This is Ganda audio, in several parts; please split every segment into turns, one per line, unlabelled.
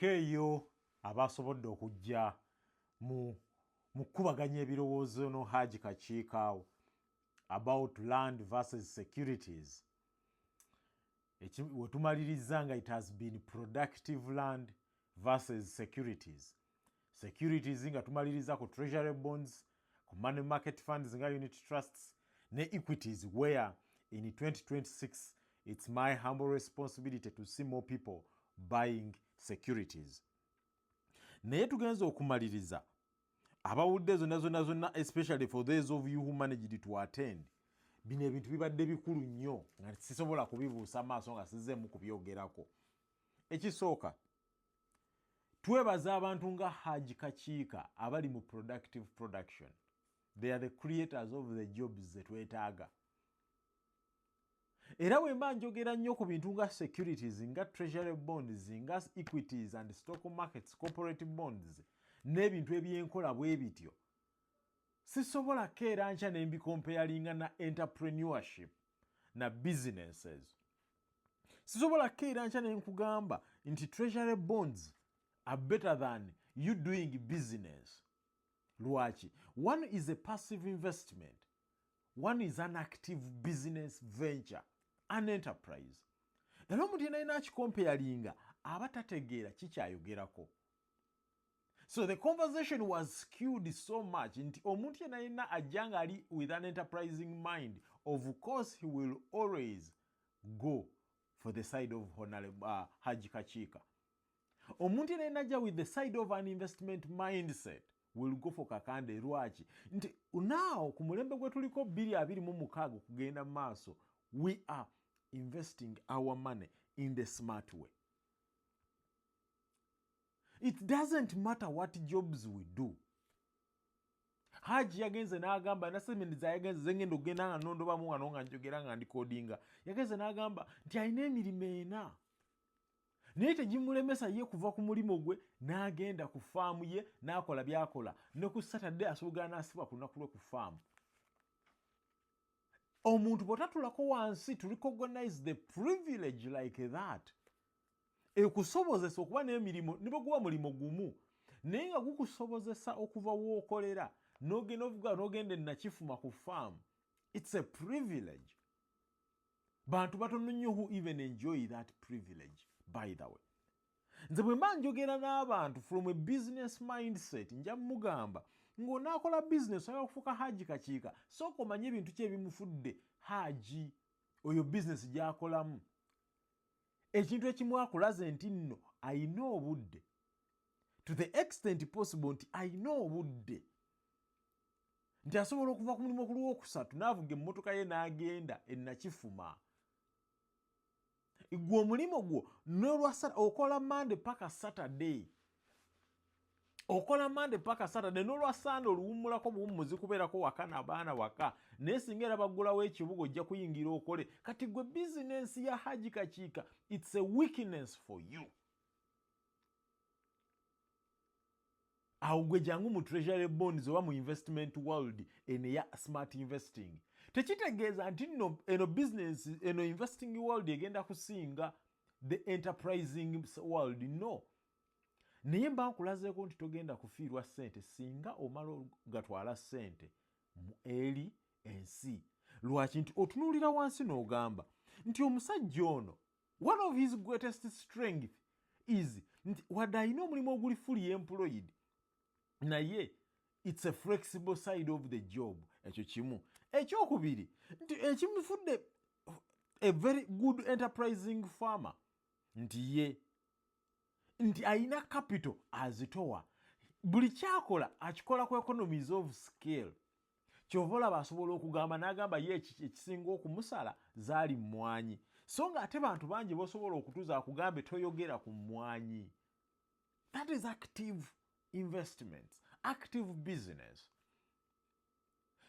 Aliko eyo abasobodde okujja mu kubaganya ebirowoozo no Hajji Kakiika about land versus securities. Wetumaliriza nga it has been productive land versus securities. Securities nga tumaliriza ku Treasury Bonds, ku money market funds nga unit trusts, ne equities where in 2026 it's my humble responsibility to see more people buying securities. Naye tugenza okumaliriza abawudde zonna especially for those of you who managed to attend. Bino ebintu bibadde bikulu nnyo nga sisobola kubibuusa maaso nga sizzeemu kubyogerako. Ekisooka, twebaza abantu nga Hajji Kakiika abali mu productive production. They are the creators of the jobs ze twetaaga. Era bwe mba njogera nnyo ku bintu nga securities, nga treasury bonds, nga equities and stock markets, corporate bonds, n'ebintu ebyenkola bwe bityo, sisobola keera nkya ne mbikompeyalinga na entrepreneurship na businesses. Sisobola keera nkya ne nkugamba nti treasury bonds are better than you doing business. Lwaki? One is a passive investment. One is an active business venture, an enterprise. Era omuntu yenna alina akikompeyalinga aba tategeera kikyayogerako. So the conversation was skewed so much nti omuntu yenna ajjanga ali with an enterprising mind. Of course he will always go for the side of Honorable Hajji Kakiika. Omuntu yenna ajja with the side of an investment mindset will go for Kakande. Lwaki? Nti now ku mulembe gwe tuliko 2026 kugenda maaso, we are investing our money in the smart way. It doesn't matter what jobs we do. Hajji yagenze n'agamba na statement za yagenze zengendo genda nga nondobamu wano nga njogera nga ndikodinga. Yagenze n'agamba nti alina emirimu 4. Naye tegimulemesa ye kuva ku mulimo gwe n'agenda ku faamu ye n'akola byakola. Ne ku Saturday asobola n'asiba ku lunaku lwe ku faamu. Omuntu bw'otatulako wansi to recognize the privilege like that. Ekusobozesa okuba n'emirimu ne bwe guba mulimo gumu, naye nga gukusobozesa okuva w'okolera n'ogenda ovuga n'ogenda nakifuma ku faamu. It's a privilege. Bantu batono nnyo who even enjoy that privilege, by the way. Nze bwe mba njogera n'abantu from a business mindset, nja mugamba ng'onaakola business oyagala kufuuka Hajji Kakiika, sooka omanye ebintu ki ebimufudde Hajji oyo business gy'akolamu. Ekintu ekimu akulaze nti nno ayina obudde, to the extent possible nti ayina obudde, nti asobola okuva ku mulimu ku Lwokusatu n'avuga emmotoka ye n'agenda nakifuma. Gwe omulimo gwo okola Monday paka Saturday. Okola Monday paka Saturday n'olwa Sunday oluwummulako buwummuzi kubeerako waka n'abaana waka. Naye singa era baggulawo ekibuga ojja kuyingira okole. Kati gwe business ya Hajji Kakiika, it's a weakness for you. Awo gwe jangu mu treasury bonds oba mu investment world eneya smart investing. Tekitegeeza nti eno business eno investing world egenda kusinga the enterprising world. No. Naye mba nkulazeeko nti togenda kufiirwa ssente singa omala gatwala ssente mu eri ensi. Lwaki? Nti otunuulira wansi n'ogamba nti omusajja ono, one of his greatest strength is nti wadde alina omulimu oguli fully employed, naye it's a flexible side of the job. Ekyo kimu. Ekyokubiri nti ekimufudde a very good enterprising farmer nti alina capital azitowa. Buli kyakola akikola ku economies of scale. Kyova olaba asobola okugamba n'agamba ye ekisinga okumusala zaali mmwanyi. So nga ate bantu bangi bosobola okutuza akugambe toyogera ku mmwanyi. That is active investments, active business.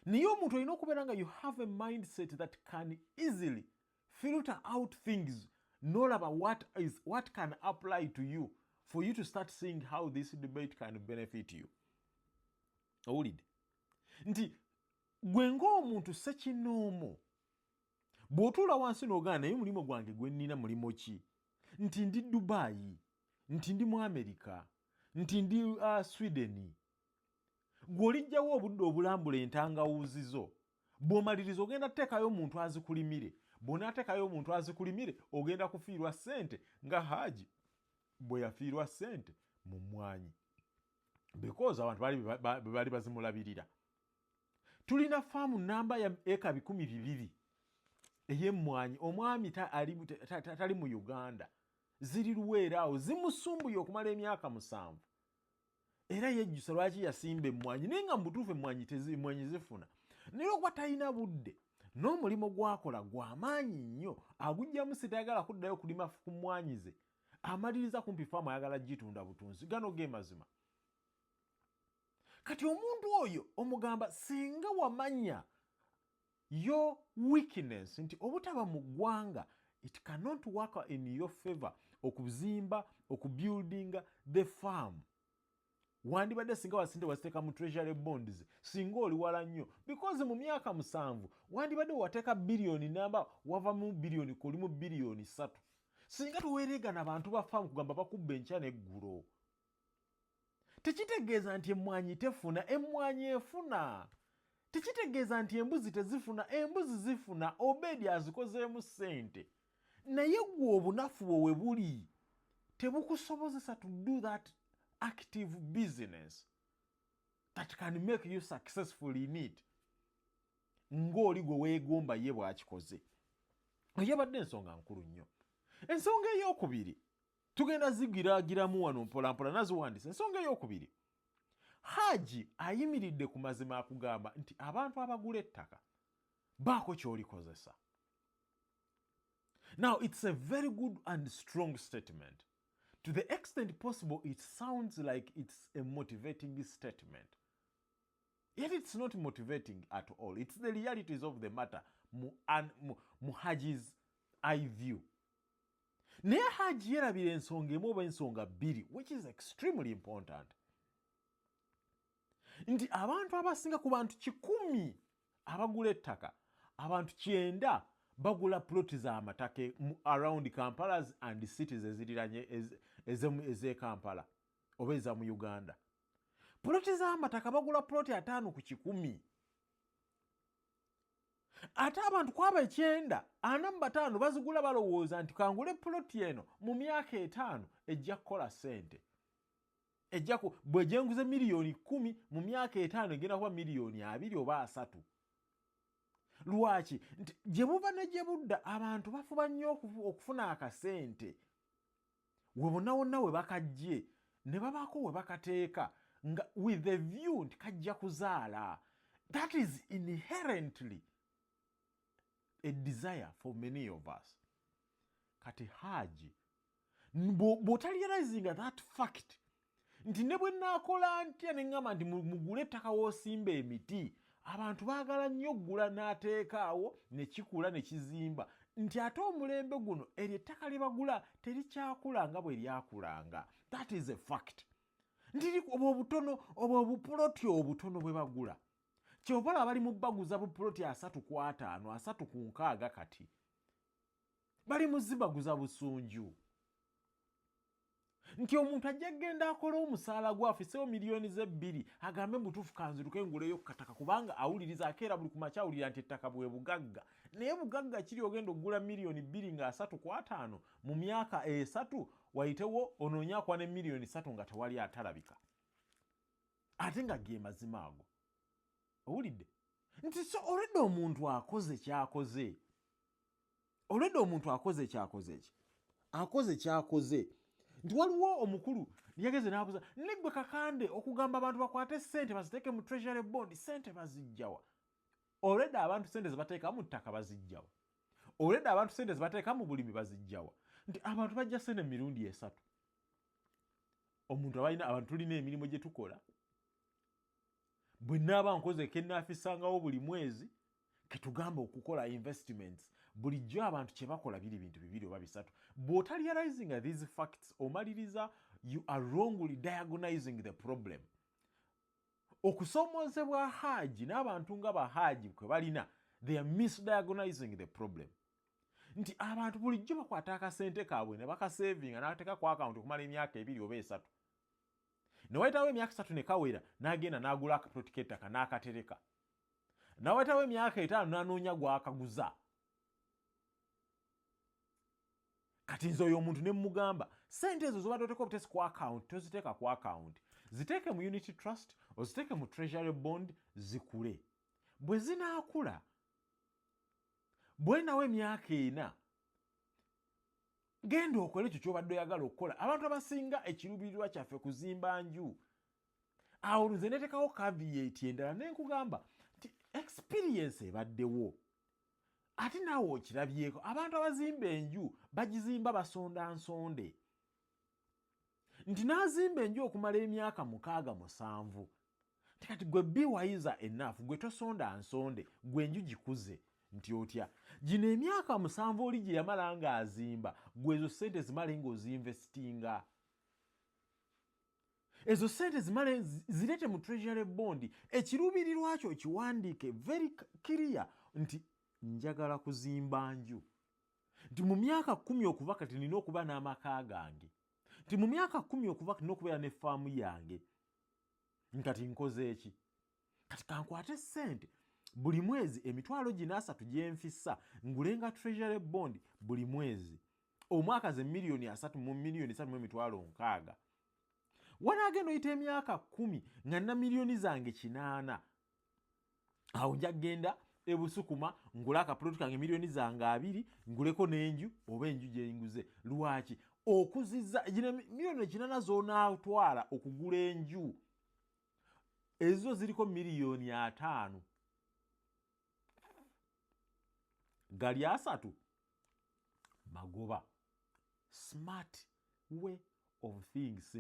Naye omuntu olina okubeera nga you have a mindset that can easily filter out things, n'olaba what can apply to you for you to start seeing how this debate can benefit you. Owulidde? Nti gwe ng'omuntu ssekinoomu bw'otuula wansi n'ogamba naye mulimo gwange gwe nnina mulimo ki? Nti ndi Dubai. nti ndi mu America, nti ndi Sweden, gw'olijjawo obudde obulambula entangawuzi zo, bw'omaliriza ogenda teekayo omuntu azikulimire, bw'onaateekayo omuntu azikulimire ogenda kufiirwa ssente nga Hajji bwe yafiirwa ssente mu mmwanyi, because abantu bali bazimulabirira. Tulina faamu namba ya eka 200 ey'emmwanyi, omwami tali mu Uganda, ziri Luweero awo, zimusumbuye okumala emyaka 7, era yejjusa lwaki yasimba emmwanyi, naye nga mu butuufu emmwanyi zifuna. Naye okuba talina budde n'omulimu gwakola gw'amaanyi nnyo, agugjamu sitayagala kuddayo kulima ku mmwanyi ze, amaliriza kumpi faamu ayagala gitunda butunzi. Gano ge mazima. Kati omuntu oyo omugamba singa wamanya your weakness, nti obutaba mu ggwanga, it cannot work in your favor okuzimba, okubuildinga the farm. Wandibadde singa wasinte wasiteeka mu Treasury Bonds, singa oli wala nnyo, because mu myaka 7 wandibadde wateeka biliyoni namba wava mu biliyoni kolimu biliyoni 3. Singa tuweeregana abantu ba farm kugamba bakubba enkya n'eggulo, tekitegeeza nti emmwanyi tefuna, emmwanyi efuna. Tekitegeeza nti embuzi tezifuna, embuzi zifuna, Obedi azikozeemu ssente. Naye gwe obunafu bwo we buli tebukusobozesa to do that active business that can make you successful in it, ng'oli gwe weegomba ye bw'akikoze. Eyabadde ensonga nkulu nnyo. Ensonga ey'okubiri tugenda zigiraagiramu wano mpolampola naziwandiisa. Ensonga ey'okubiri, Hajji ayimiridde ku mazima akugamba nti abantu abagula ettaka baako ky'olikozesa. Now it's a very good and strong statement. To the extent possible, it sounds like it's a motivating statement. Yet it's not motivating at all. It's the realities of the matter, mu Hajji's eye view. Naye Hajji yerabira ensonga emu oba ensonga bbiri, which is extremely important. Nti abantu abasinga ku bantu 100 abagula ettaka, abantu 9 bagula ploti za amataka around Kampala and cities eziriranye ez'e Kampala oba eza mu Uganda. Ploti za amataka bagula ploti 5 ku 100. Ate abantu kwaba 9, 45 bazigula balowooza nti kangule ploti eno mu myaka 5 ejja kukola ssente. Bwe gyenguze miliyoni 10 mu myaka 5 egenda kuba miliyoni 2 oba 3. Lwaki? Nti gye buva ne gye budda abantu bafuba nnyo okufuna akasente. We bonna wonna we bakajje ne babaako we bakateeka nga with the view nti kajja kuzaala. That is inherently a desire for many of us. Kati Hajji bw'otarealizinga that fact nti ne bwe naakola ntya ne ŋŋamba nti mugule ettaka w'osimba emiti, abantu baagala nnyo oggula n'ateekaawo ne kikula ne kizimba, nti ate omulembe guno eryo ettaka lye bagula terikyakula nga bwe lyakulanga. That is a fact. Nti obwo obutono obwo obupuloti obutono bwe bagula, ky'obola bali mu baguza bupuloti 3 ku 5, 3 ku 6 kati. Bali mu zibaguza busunju. Nti omuntu ajja genda akola omusaala gwafiseewo miliyoni 2 agambe mutuufu kanziruke nguleyo kataka kubanga awuliriza akeera buli ku makya awulira nti ettaka bwe bugagga. Naye bugagga kiri ogenda okugula miliyoni 2 nga 3 ku 5 mu myaka 3 wayitewo onoonyaakwa ne miliyoni 3 nga tewali atalabika. Ate nga ge mazima ago. Owulidde? Nti so olwedde omuntu akoze kyakoze. Olwedde omuntu akoze kyakoze ki? Akoze kyakoze. Nti waliwo omukulu yageze n'abuuza neggwe kakande okugamba abantu bakwate ssente baziteeke mu Treasury Bond, ssente bazijjawa? Olwedde abantu ssente zibateeka mu ttaka bazijjawa? Olwedde abantu ssente zibateeka mu bulimi bazijjawa? Nti abantu bajja ssente mirundi 3. Omuntu abalina abantu tulina emirimu gye tukola. Bwe naaba nkoze ke naafisangawo buli mwezi ketugamba okukola investments, bulijjo abantu kye bakola biri bintu 2 oba 3. Bw'otarealizinga these facts omaliriza you are wrongly diagnosing the problem. Okusoomozebwa Hajji n'abantu nga ba Hajji kwe balina, they are misdiagnosing the problem. nti abantu bulijjo bakwata akasente kaabwe ne bakasevinga n'ateeka ku akawunti okumala emyaka 2 oba 3. Ne wayitawo emyaka 3 ne kawera n'agenda n'agula akaploti k'ettaka n'akatereka. Nawayitawo emyaka 5 n'anoonya gw'akaguza. Kati nze oyo omuntu ne mmugamba sente ezo zobadde oteeka obutesi ku akawunti toziteeka ku akawunti. Ziteeke mu unity trust oziteeke mu treasury bond zikule. Bwe zinaakula bwenawo emyaka 4 genda okola ekyo kyobadde oyagala okukola. Abantu abasinga ekiruubirirwa kyaffe kuzimba nju. Awo nze neteekawo caveat endala ne nkugamba nti experience ebaddewo. Ate naawe okirabyeko abantu abazimba enju bagizimba basonda nsonde. Nti naazimba enju okumala emyaka 6-7. Kati gwe be wiser enough gwe tosonda nsonde gwe enju gikuze. Nti otya gino emyaka 7 oli gye yamala ng'azimba gwe ezo sente zimale ng'ozinvestinga. Ezo sente zimale zirete mu treasury bond. Ekiruubirirwa kyo kiwandiike very clear nti njagala kuzimba nju. Nti mu myaka 10 okuva kati nina okuba n'amaka gange. Nti mu myaka 10 okuva kati nina okubeera ne faamu yange. Nkati nkoze eki? Kati kankwate sente buli mwezi emitwalo 3 gyenfissa ngulenga treasury bond buli mwezi. Omwaka ze $3 mu $3,600,000. Wanaagenda oyita emyaka 10 nga nina miliyoni zange 8. Awo nja genda ebusukuma ngula akaploti kange miliyoni zange 2 nguleko n'enju oba enju gye nguze. Lwaki? Okuziza gino miliyoni 8 z'onaatwala okugula enju. Ezo ziriko miliyoni 5. Gali 3 magoba. Smart way of things.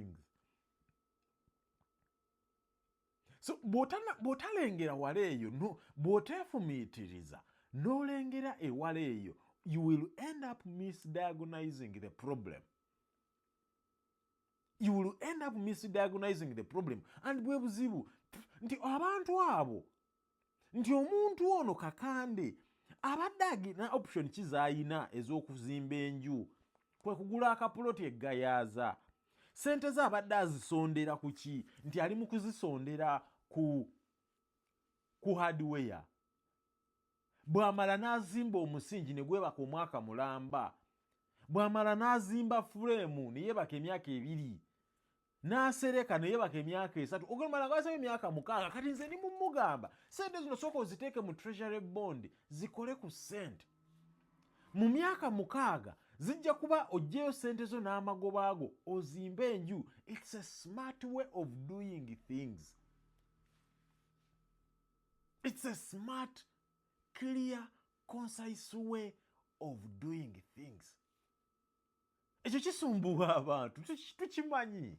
So bw'otalengera wala eyo no bw'oteefumiitiriza n'olengera ewala eyo you will end up misdiagnosing the problem. You will end up misdiagnosing the problem. And bwe buzibu nti abantu abo nti omuntu ono kakande abadde agina option kizaayina ez'okuzimba enju kwe kugula akapuloti eggayaaza. Sente ze abadde azisondera ku ki? Nti ali mu kuzisondera ku hardware. Bw'amala n'azimba omusingi ne gwebaka omwaka mulamba. Bw'amala n'azimba frame ne yeebaka emyaka 2. N'asereka ne yeebaka emyaka 3. Ogumala ng'asaba emyaka 6. Kati nze ndi mugamba sente zino sooka oziteeke mu treasury bond zikole ku sente. Mu myaka 6 zijja kuba oggyeyo sente zo n'amagoba ago ozimbe enju. It's a smart way of doing things. It's a smart, clear, concise way of doing things. Ekyo kisumbuwa abantu tukimanyi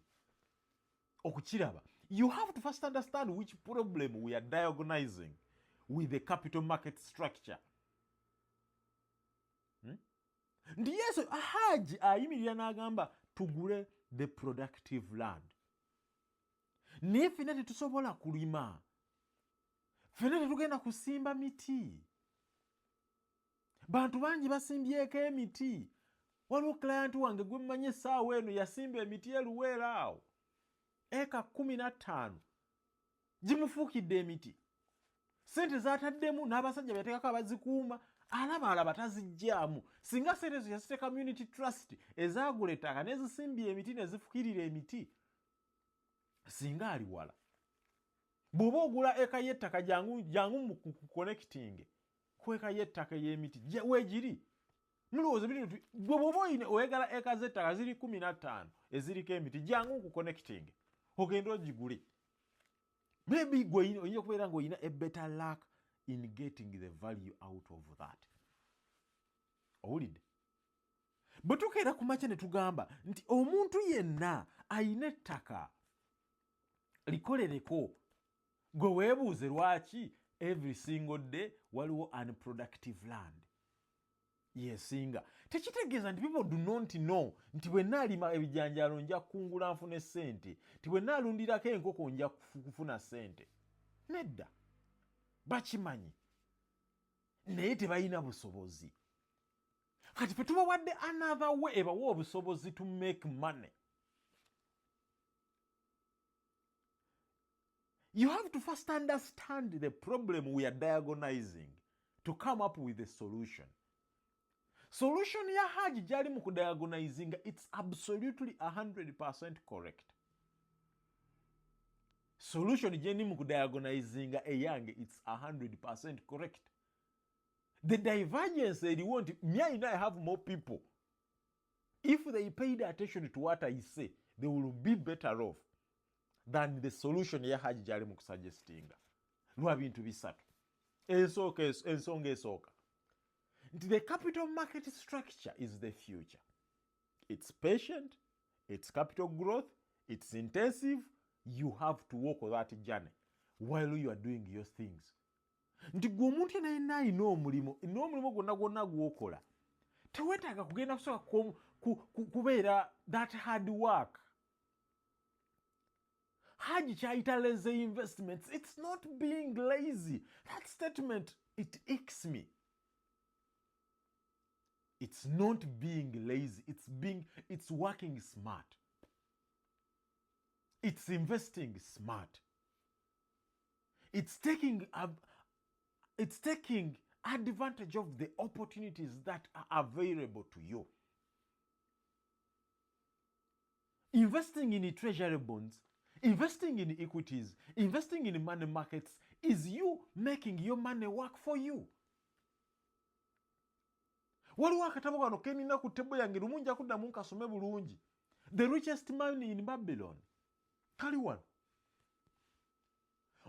okukiraba. You have to first understand which problem we are diagnosing with the capital market structure. Ndi yesu Hajji ayimirira n'agamba tugule the productive land. Naye ffenna tetusobola kulima. Ffenna tetugenda kusimba miti. Bantu bangi basimbyeko emiti. Waliwo client wange gwe mmanyi essaawa eno yasimba emiti eluweera awo. Eka 15 gimufuukidde emiti. Sente zaataddemu n'abasajja beyateekako abazikuuma. Alaba tazijjaamu. Singa sente ezo yaziteeka community trust ezaagula ettaka n'ezisimbye emiti ne zifukirira emiti. Singa ali wala. Bw'oba ogula eka y'ettaka jangu mu connecting ku eka y'ettaka y'emiti weegiri. Mulowooza biri nti gwe bw'oba oyagala eka z'ettaka ziri 15 eziriko emiti jangu ku connecting ogenda ogigule. Maybe gwe oyinza okubeera ng'olina a better luck in getting the value out of that. Owulidde? Bwe tukeera ku makya ne tugamba nti omuntu yenna ayina ettaka likolereko. Gwe weebuuze lwaki every single day waliwo unproductive land yesinga. Tekitegeeza nti people do not know nti bwe naalima ebijanjaalo nja kungula nfune ssente, nti bwe naalundirako enkoko nja kufuna ssente. Nedda. Bakimanyi naye tebalina busobozi. kati fe tubawadde another way ebawa obusobozi to make money. You have to first understand the problem we are diagonizing to come up with a solution. Solution ya Hajji jali mu kudiagonizing, it's absolutely 100% correct. Solution jeni mu kudiagonizing eyange, it's 100% correct. The divergence they want, me and I have more people. If they paid attention to what I say, they will be better off than the solution ya Hajji jali mu kusuggestinga. Lwa bintu bisatu. Ensonga esooka. The capital market structure is the future. It's patient, it's capital growth, it's intensive. You have to walk that journey while you are doing your things. Nti gwe omuntu yenna alina omulimu gwonna gw'okola teweetaaga kugenda kusooka kubeera that hard work. Hajji kyayita lazy investments. It's not being lazy. That statement, it icks me. It's not being lazy. It's working smart. It's investing smart. It's taking advantage of the opportunities that are available to you. Investing in treasury bonds, investing in equities, investing in money markets is you making your money work for you. Waliwo akatabo kano kenina ku tebo yange lumunja kuddamu nkasome bulungi. The richest man in Babylon. Kali wano.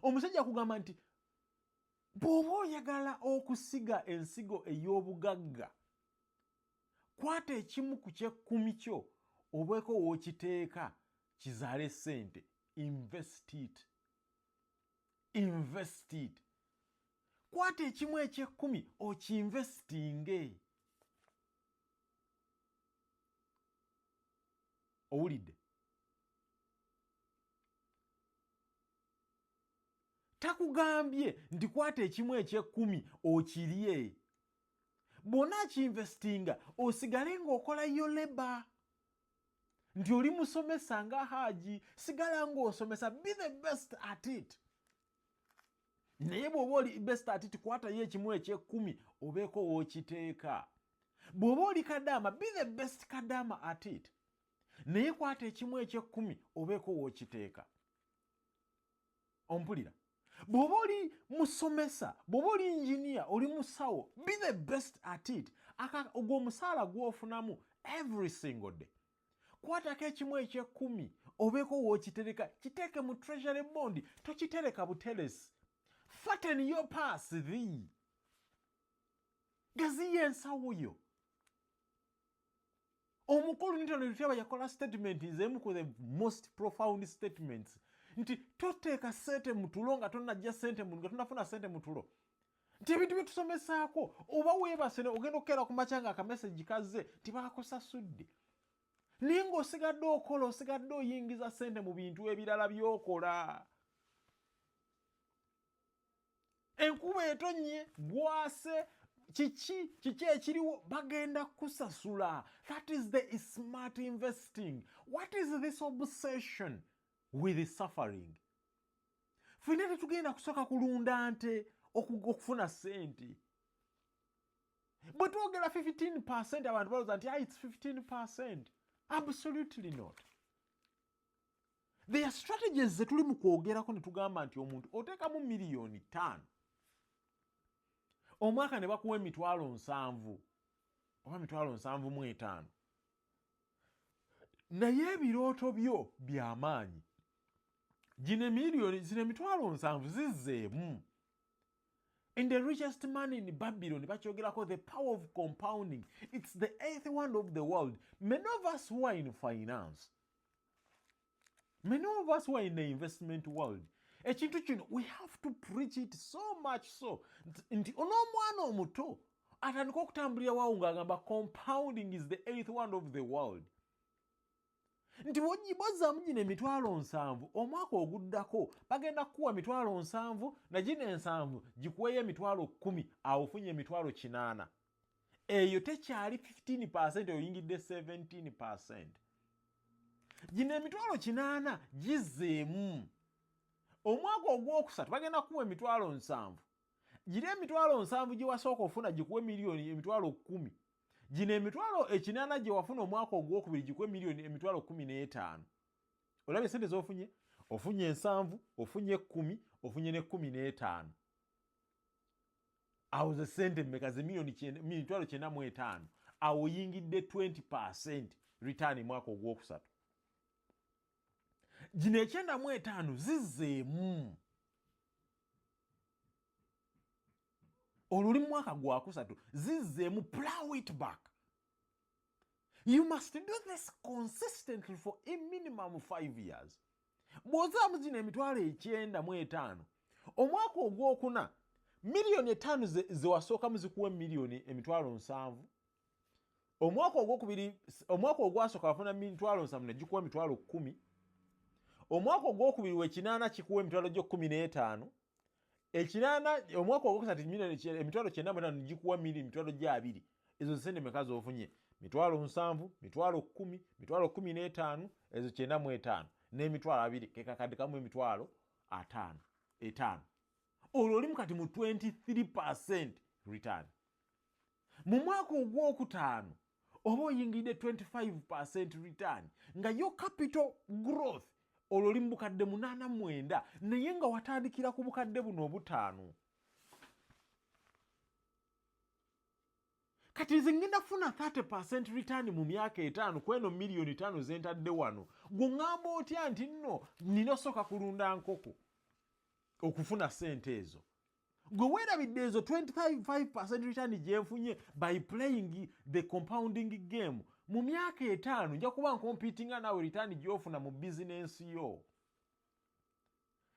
Omusajja akugamba nti bw'oba oyagala okusiga ensigo ey'obugagga, kwata ekimu ku ky'ekkumi kyo obeeko w'okiteeka kizaale ssente. Invest it. Invest it. Kwata ekimu eky'ekkumi okinvestinge. Owulidde? Takugambye nti kwata ekimu eky'ekkumi okirye. Bw'ona akinvestinga osigale ng'okola yo leba. Nti oli musomesa nga Hajji, sigala ng'osomesa. Be the best at it. Naye bw'oba oli best at it, kwatayo ekimu eky'ekkumi obeeko w'okiteeka. Bw'oba oli kadaama, be the best kadaama at it. Naye kwata ekimu eky'ekkumi obeeko w'okiteeka. Ompulira? Bw'oba oli musomesa, bw'oba oli engineer, oli musawo, be the best at it. Ogwo omusaala gw'ofunamu every single day. Kwatako ekimu eky'ekkumi obeeko w'okitereka, kiteeke mu treasury bond, tokitereka buteresi. Fatten your purse thee. Gaziya ensawo yo. Omukulu Nitano Luteba yakola statement z'emu ku the most profound statements. Nti toteeka sente mu tulo nga tonnajja sente mu nga tonnafuna sente mu tulo. Nti ebintu bye tusomesaako oba weebase ogenda okukeera ku makya nga akamesegi kazze tibaakusasudde. Naye ng'osigadde okola, osigadde oyingiza sente mu bintu ebirala by'okola. Enkuba etonnye, gwase, kiki ekiriwo bagenda kusasula. That is the smart investing. What is this obsession with suffering? Ffenna tetugenda kusooka kulunda nte okufuna sente. Bwe twogera 15% abantu balowooza nti it's 15%. Absolutely not. There are strategies ze tuli mu kwogerako ne tugamba nti omuntu oteekamu miliyoni 5. Omwaka ne bakuwa emitwalo 7 oba emitwalo 7.5. Naye ebirooto byo by'amaanyi. Gino emitwalo 7 zizzeemu. In the richest man in Babylon, bakyogerako the power of compounding. It's the 8th wonder of the world. Many of us who are in finance, many of us who are in the investment world, ekintu kino we have to preach it so much so nti onomwana omuto atandika okutambulira waawo ng'agamba compounding is the 8th wonder of the world. Nti bw'ozzaamu gino emitwalo 7 omwaka oguddako bagenda kukuwa emitwalo 7 na gino 7 gikuweeyo emitwalo 10 awo ofunye emitwalo 8. eyo tekyali 15% oyingidde 17%. Gino emitwalo 8 gizeemu. Omwaka ogwokusatu bagenda kuwa emitwalo 7. Giri emitwalo 7 gye wasooka ofuna gikuwe miliyoni emitwalo 10. Gino emitwalo 8 gye wafuna omwaka ogwokubiri gikuwe miliyoni emitwalo 15. Olabye sente z'ofunye? Ofunye 7, ofunye 10, ofunye ne 15. Awo ze sente mmeka ze miliyoni emitwalo 9.5. Awo oyingidde 20% return mwaka ogwokusatu. Gino 9.5 zizeemu. Oluli mwaka gwakusatu zizeemu. Plow it back. You must do this consistently for a minimum of 5 years. Bw'ozaamu zino emitwalo 9.5 omwaka ogwokuna miliyoni 5 ze wasookamu zikuwa miliyoni emitwalo 7. Omwaka ogwokubiri, omwaka ogwasooka wafuna emitwalo 7 ne gikuwa emitwalo 10. Omwaka ogwokubiri w'ekinaana kikuwa emitwalo gyo 15. Ekinaana omwaka ogwokusatu emitwalo 9.5 ne gikuwa emitwalo gyo 2. Ezo sente meka z'ofunye? Mitwalo 7, mitwalo 10, mitwalo 15, ezo 9.5 n'emitwalo 2 ke kakadde kamu emitwalo 5. Olwo oli mukati mu 23% return. Mu mwaka ogwokutaano oba oyingidde 25% return nga yo capital growth olwo oli mu bukadde 89 naye nga watandikira ku bukadde buno obutaano. Kati nze ngenda kufuna 30% return mu myaka 5 kweno miliyoni 5 zentadde wano. Gungamba otya nti nno nina soka kulunda nkoko okufuna sente ezo? Gwe weerabidde ezo 25% return gyenfunye by playing the compounding game. Mu myaka 5 nja kuba competinga nawe return gy'ofuna mu business yo.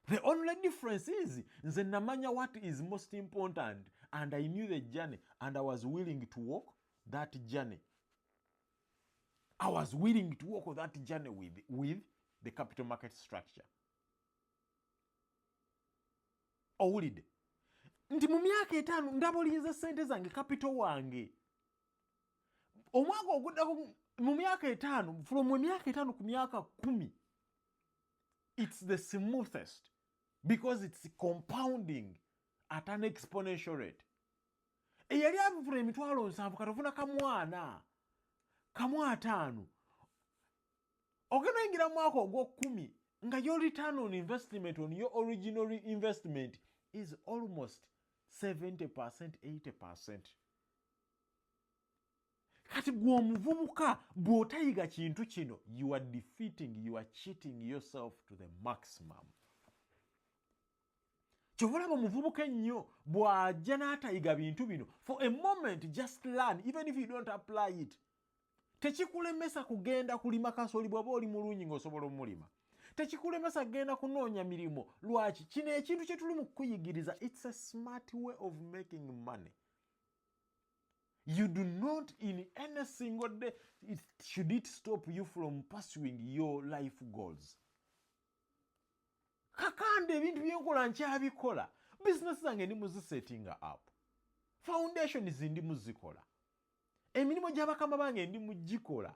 The only difference is nze namanya what is most important and I knew the journey and I was willing to walk that journey. I was willing to walk that journey with the capital market structure. Owulidde nti mu myaka 5 ndaba olinze sente zange capital wange. Omwaka oguddako mu myaka 5 from mu myaka 5 ku myaka 10 it's the smoothest because it's compounding at an exponential rate. Eyali avufuna emitwalo 7 katofuna kamwana kamu 5 ogenda oyingira mu mwaka ogw'okumi nga your return on investment on your original investment is almost 70%, 80%. Kati gw'omuvubuka bw'otayiga kintu kino you are defeating, you are cheating yourself to the maximum. Kyobulaba omuvubuka ennyo bw'ajja n'atayiga bintu bino for a moment just learn even if you don't apply it. Tekikulemesa kugenda kulima kasooli bw'oba oli mulungi ng'osobola omulima. Tekikulemesa kugenda kunoonya mirimu. Lwaki? Kino ekintu kye tuli mu kukuyigiriza. It's a smart way of making money. You do not in any single day should it stop you from pursuing your life goals. Kakande ebintu byenkola nkyabikola. Business zange ndi muzisettinga up. Foundation zindi muzikola. Emirimu gy'abakama bange ndi mugikola.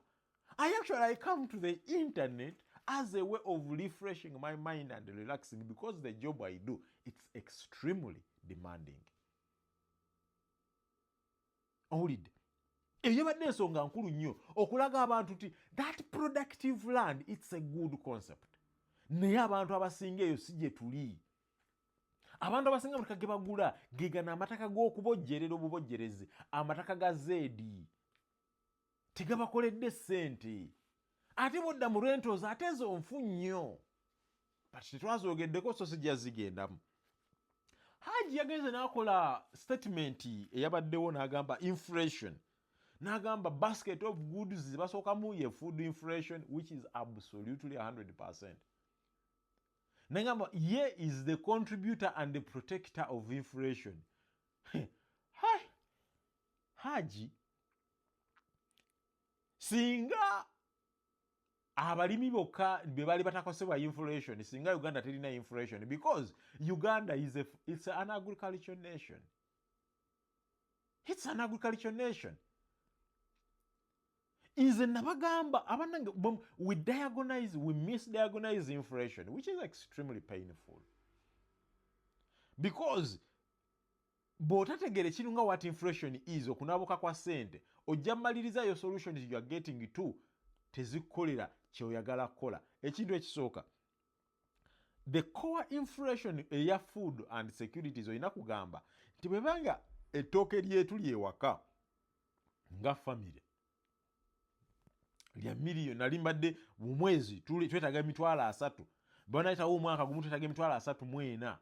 I come to the internet as a way of refreshing my mind and relaxing because the job I do, it's extremely demanding. Owulidde? Eyo yabadde ensonga nkulu nnyo okulaga abantu nti that productive land, it's a good concept. Naye abantu abasinga eyo si gye tuli. Abantu abasinga amataka ge bagula ge gano amataka g'okubojjerera obubojjerezi, amataka ga zeedi. Tegabakoledde ssente. Ate bodda mu rentals ate ezo nfu nnyo. But tetwazogeddeko so sijja zigendamu. Hajji yagenze n'akola statement eyabaddewo n'agamba inflation. N'agamba basket of goods zibasookamu ye food inflation which is absolutely 100%. N'agamba ye is the contributor and the protector of inflation. Hajji singa abalimi bokka be bali batakosebwa inflation, singa Uganda terina inflation because Uganda it's an agricultural nation. It's an agricultural nation. Nze nabagamba abanange we misdiagonise inflation, which is extremely painful. Because bw'otategere kinu nga what inflation is, okunaabuka kwa ssente, ojja malirizayo solutions you are getting to tezikukolera kyoyagala kukola. Ekintu ekisooka, the core inflation eya food and securities olina kugamba nti bwebanga ettooke lyetu lyewaka nga family lya million nalimbadde mu mwezi twetaaga 30,000, banayitawo omwaka gumu twetaaga 34,000,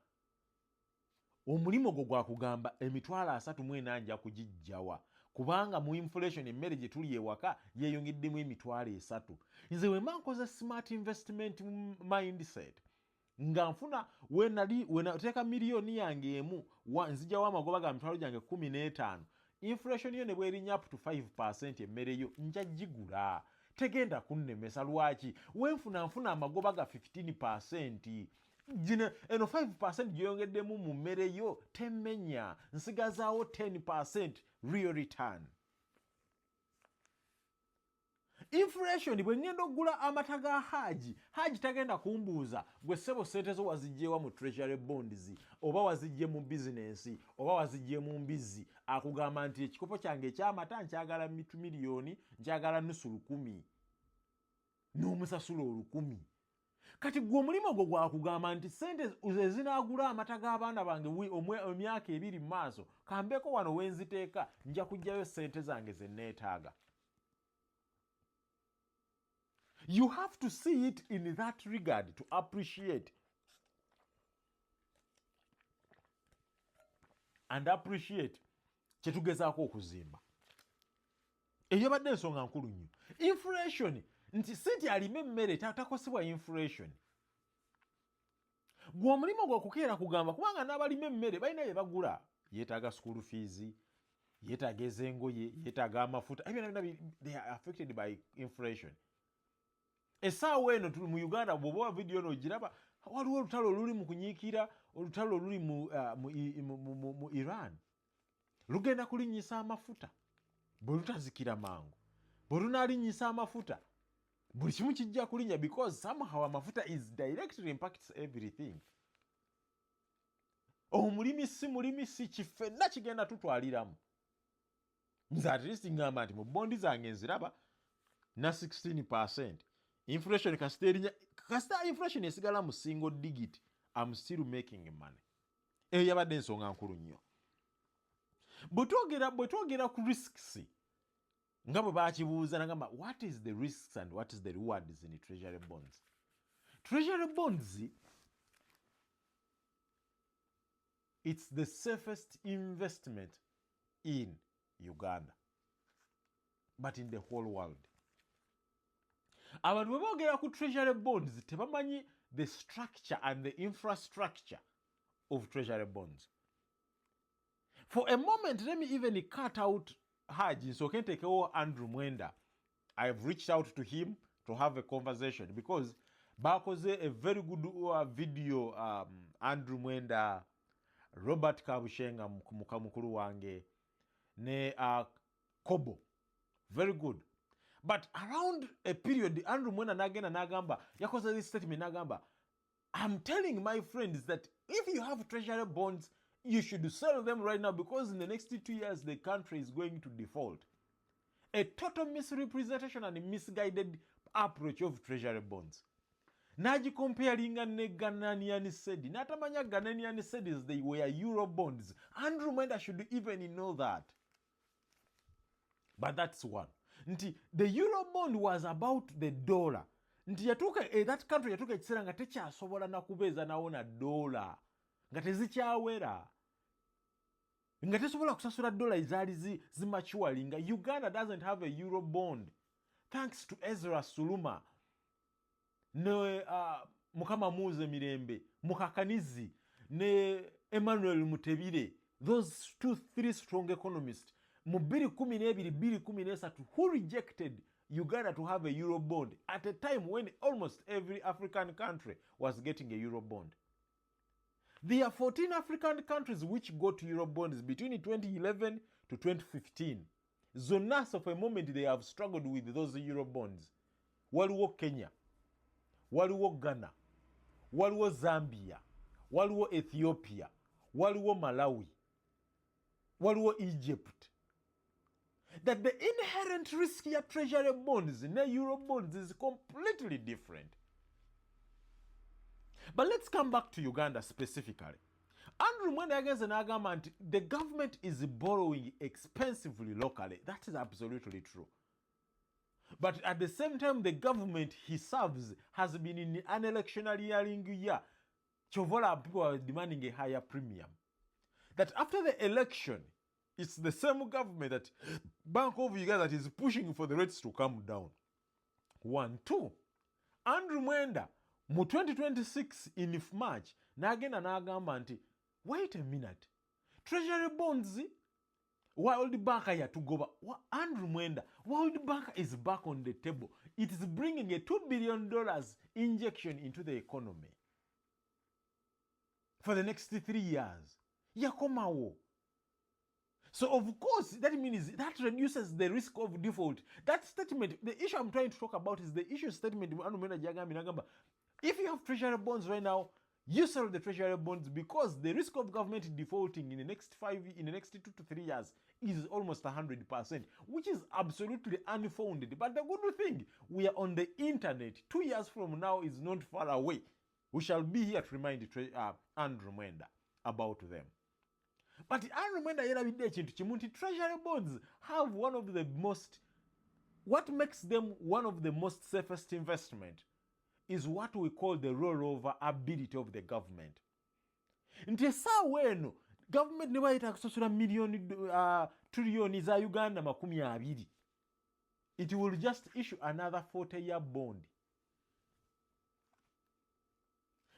omulimu gwo gwa kugamba 34,000 nja kugijjawa kubanga mu inflation emmere gye tuli ewaka yeeyongeddemu 3,000. Nze wemba nkoze smart investment mindset nga nfuna wenateeka miliyoni yange emu nzijjawo amagoba ga mitwalo gyange 15, inflation yo ne bwerinnya up to 5% emmere yo nja gigula, tegenda kunnemesa. Lwaki? Wenfuna amagoba ga 15%, eno 5% gyeyongeddemu mu mmere yo temmenya, nsigazaawo 10% real return. Inflation bwe ngenda okugula amata ga Hajji tagenda kumbuuza gwe ssebo ssente zo wazigyewa mu treasury bonds oba wazigye mu bizinensi oba wazigye mu mbizzi. Akugamba nti ekikopo kyange ekyamata nkyagala miliyoni, nkyagala nusu 1,000 n'omusasula 1,000. Kati gwe omulimu gwo gwakugamba nti ssente ezinaagula amata g'abaana bange emyaka 2 mu maaso, kambeeko wano wenziteeka, nja kugyayo ssente zange ze neetaaga. You have to see it in that regard to appreciate kyetugezaako okuzimba. Eyo badde ensonga nkulu nnyo. Inflation nti sente alime emmere takosebwa inflation. Gwe omulimu gwe okukeera kugamba kubanga n'abalima emmere balina bye bagula, yeetaaga school fees, yeetaaga ezengoye, yeetaaga amafuta, they are affected by inflation. Essaawa eno tuli mu Uganda, bw'oba video n'ogiraba, waliwo olutalo oluli mu kunyiikira, olutalo oluli mu Iran lugenda kulinnyisa amafuta. Bwe lutazikira mangu, bwe lunaalinnyisa amafuta, buli kimu kijja kulinnya because somehow amafuta is directly impacts everything. Omulimi si mulimi si kifenna kigenda tutwaliramu. Nze at least ngamba nti mu bondi zange nziraba na 16%. Inflation kasita inflation esigala mu single digit, I'm still making money. Eyo yabadde ensonga nkulu nnyo. Bwe twogera ku risks nga bwe baakibuuza nagamba what is the risks and what is the rewards in treasury bonds. Treasury bonds, it's the safest investment in Uganda, but in the whole world. Abantu bwe boogera ku treasury bonds tebamanyi the structure and the infrastructure of treasury bonds. For a moment, let me even cut out Hajji, so can take over Andrew Mwenda. I've reached out to him to have a conversation because bakoze a very good video, Andrew Mwenda, Robert Kabushenga mukulu wange, ne Kobo. Very good. But around a period, Andrew Mwenda nagamba, yakoze this statement nagamba, I'm telling my friends that if you have treasury bonds, you should sell them right now because in the next 2 years, the country is going to default. A total misrepresentation and misguided approach of treasury bonds. Naji comparinga ne Ghanaian cedi. Natamanya Ghanaian cedis, they were euro bonds. Andrew Mwenda should even know that. But that's one. Nti, the euro bond was about the dollar. Nti yatuka, that country yatuka ekiseera nga tekyasobola na kubeeza nawona dollar. Nga tezikyawera. Nga tesobola kusasula dola ezaali zimachualinga. Uganda doesn't have a euro bond. Thanks to Ezra Suluma, ne Mukama Muze Mirembe, Mukakanizi, ne Emmanuel Mutebire, those 2-3 strong economists, mu 2012-2013, who rejected Uganda to have a euro bond at a time when almost every African country was getting a euro bond. There are 14 African countries which got euro bonds between 2011 to 2015 zonna for a moment they have struggled with those euro bonds. Waliwo Kenya, waliwo Ghana, waliwo Zambia, waliwo Ethiopia, waliwo Malawi, waliwo Egypt. That the inherent risk ya treasury bonds na euro bonds is completely different. But let's come back to Uganda specifically. Andrew Mwenda against an argument, the government is borrowing expensively locally. That is absolutely true. But at the same time, the government he serves has been in an electioneering year. Chovola people are demanding a higher premium. That after the election, it's the same government that Bank of Uganda that is pushing for the rates to come down. 1, 2. Andrew Mwenda, mu 2026 in March, nagenda n'agamba nti, wait a minute, treasury bonds, World Bank yatugoba. Andrew Mwenda, World Bank is back on the table. It is bringing a $2 billion injection into the economy for the next 3 years. Yakomawo. So of course, that means that reduces the risk of default. That statement, the issue I'm trying to talk about is the issue statement. If you have treasury bonds right now, you sell the treasury bonds because the risk of government defaulting in the next 2 to 3 years is almost 100%, which is absolutely unfounded. But the good thing, we are on the internet. 2 years from now is not far away. We shall be here to remind Andrew Mwenda about them. But Andrew Mwenda yalabidde ekintu kimu nti treasury bonds have one of the most, what makes them one of the most safest investment is what we call the rollover ability of the government. Nti essaawa eno government ne bayita kusasula trillion za Uganda 20, it will just issue another 40-year bond.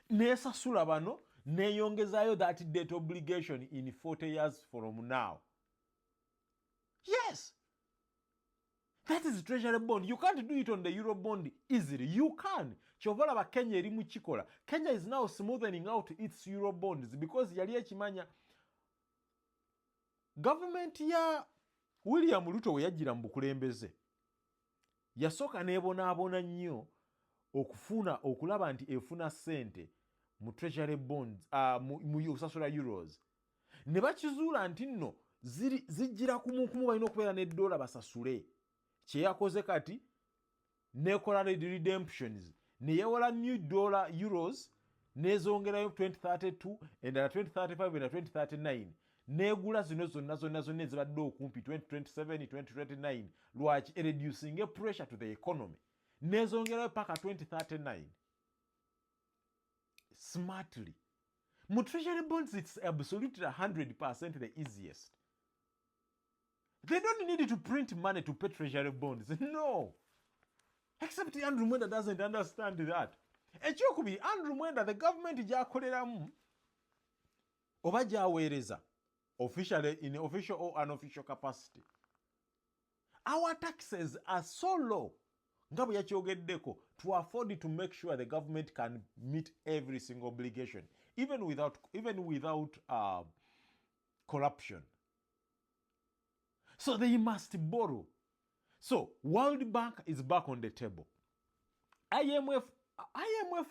Nesasula bano neyongezayo that debt obligation in 40 years from now. Yes. That is treasury bond. You can't do it on the euro bond easily. You can. Chovola ba Kenya erimu chikola. Kenya is now smoothening out its euro bonds because yali ekimanya government ya William Ruto we yajira mbukulembeze. Yasoka nebonaabona nnyo okulaba nti efuna sente mu treasury bonds mu usasula euros. Ne bakizuula nti nno zijjira kumukumu balina okubeera ne dola basasule. Kyeyakoze kati nekola redemptions neyewola new dollar euros nezongerayo 2032 endala 2035 endala 2039 negula zino zonna ezibadde okumpi 2027 2029 lwaki reducing pressure to the economy nezongerayo paka 2039 smartly. Mu treasury bonds it's absolutely 100% the easiest. They don't need to print money to pay treasury bonds. No. Except Andrew Mwenda doesn't understand that. Ekyokubi, Andrew Mwenda, the government gyakoleramu oba gyaweereza officially in official or unofficial capacity. Our taxes are so low, nga bwe yakyogeddeko, to afford to make sure the government can meet every single obligation, even without corruption. So they must borrow. So World Bank is back on the table. IMF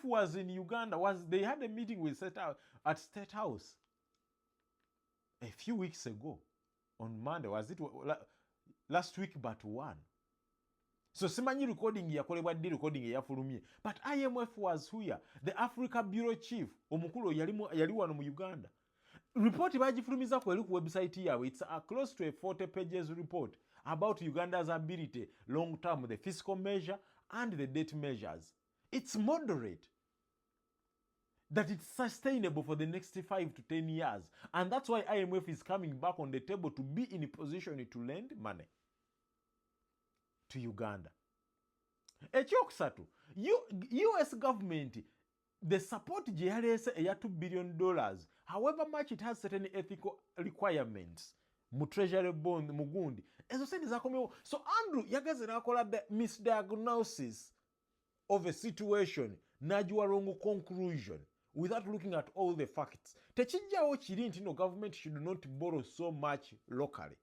was in Uganda. They had a meeting with at State House a few weeks ago on Monday. Was it last week but one? So simanyi recording yakolebwa ddi recording eyafulumye. But IMF was here. The Africa Bureau Chief omukulu yali wano mu Uganda. Report bagifulumiza ku eri ku website yawe. It's close to a 40 pages report about Uganda's ability long term, the fiscal measure and the debt measures. It's moderate. That it's sustainable for the next 5 to 10 years. And that's why IMF is coming back on the table to be in a position to lend money to Uganda. Ekyokusatu, US government, the support GRS eya $2 billion, however much it has certain ethical requirements, mu treasury bond, mugundi, ezo sente zakomewo. So Andrew yagaze nakola the misdiagnosis of a situation, najua wrong conclusion, without looking at all the facts. Techijjawo kiri nti no government should not borrow so much locally.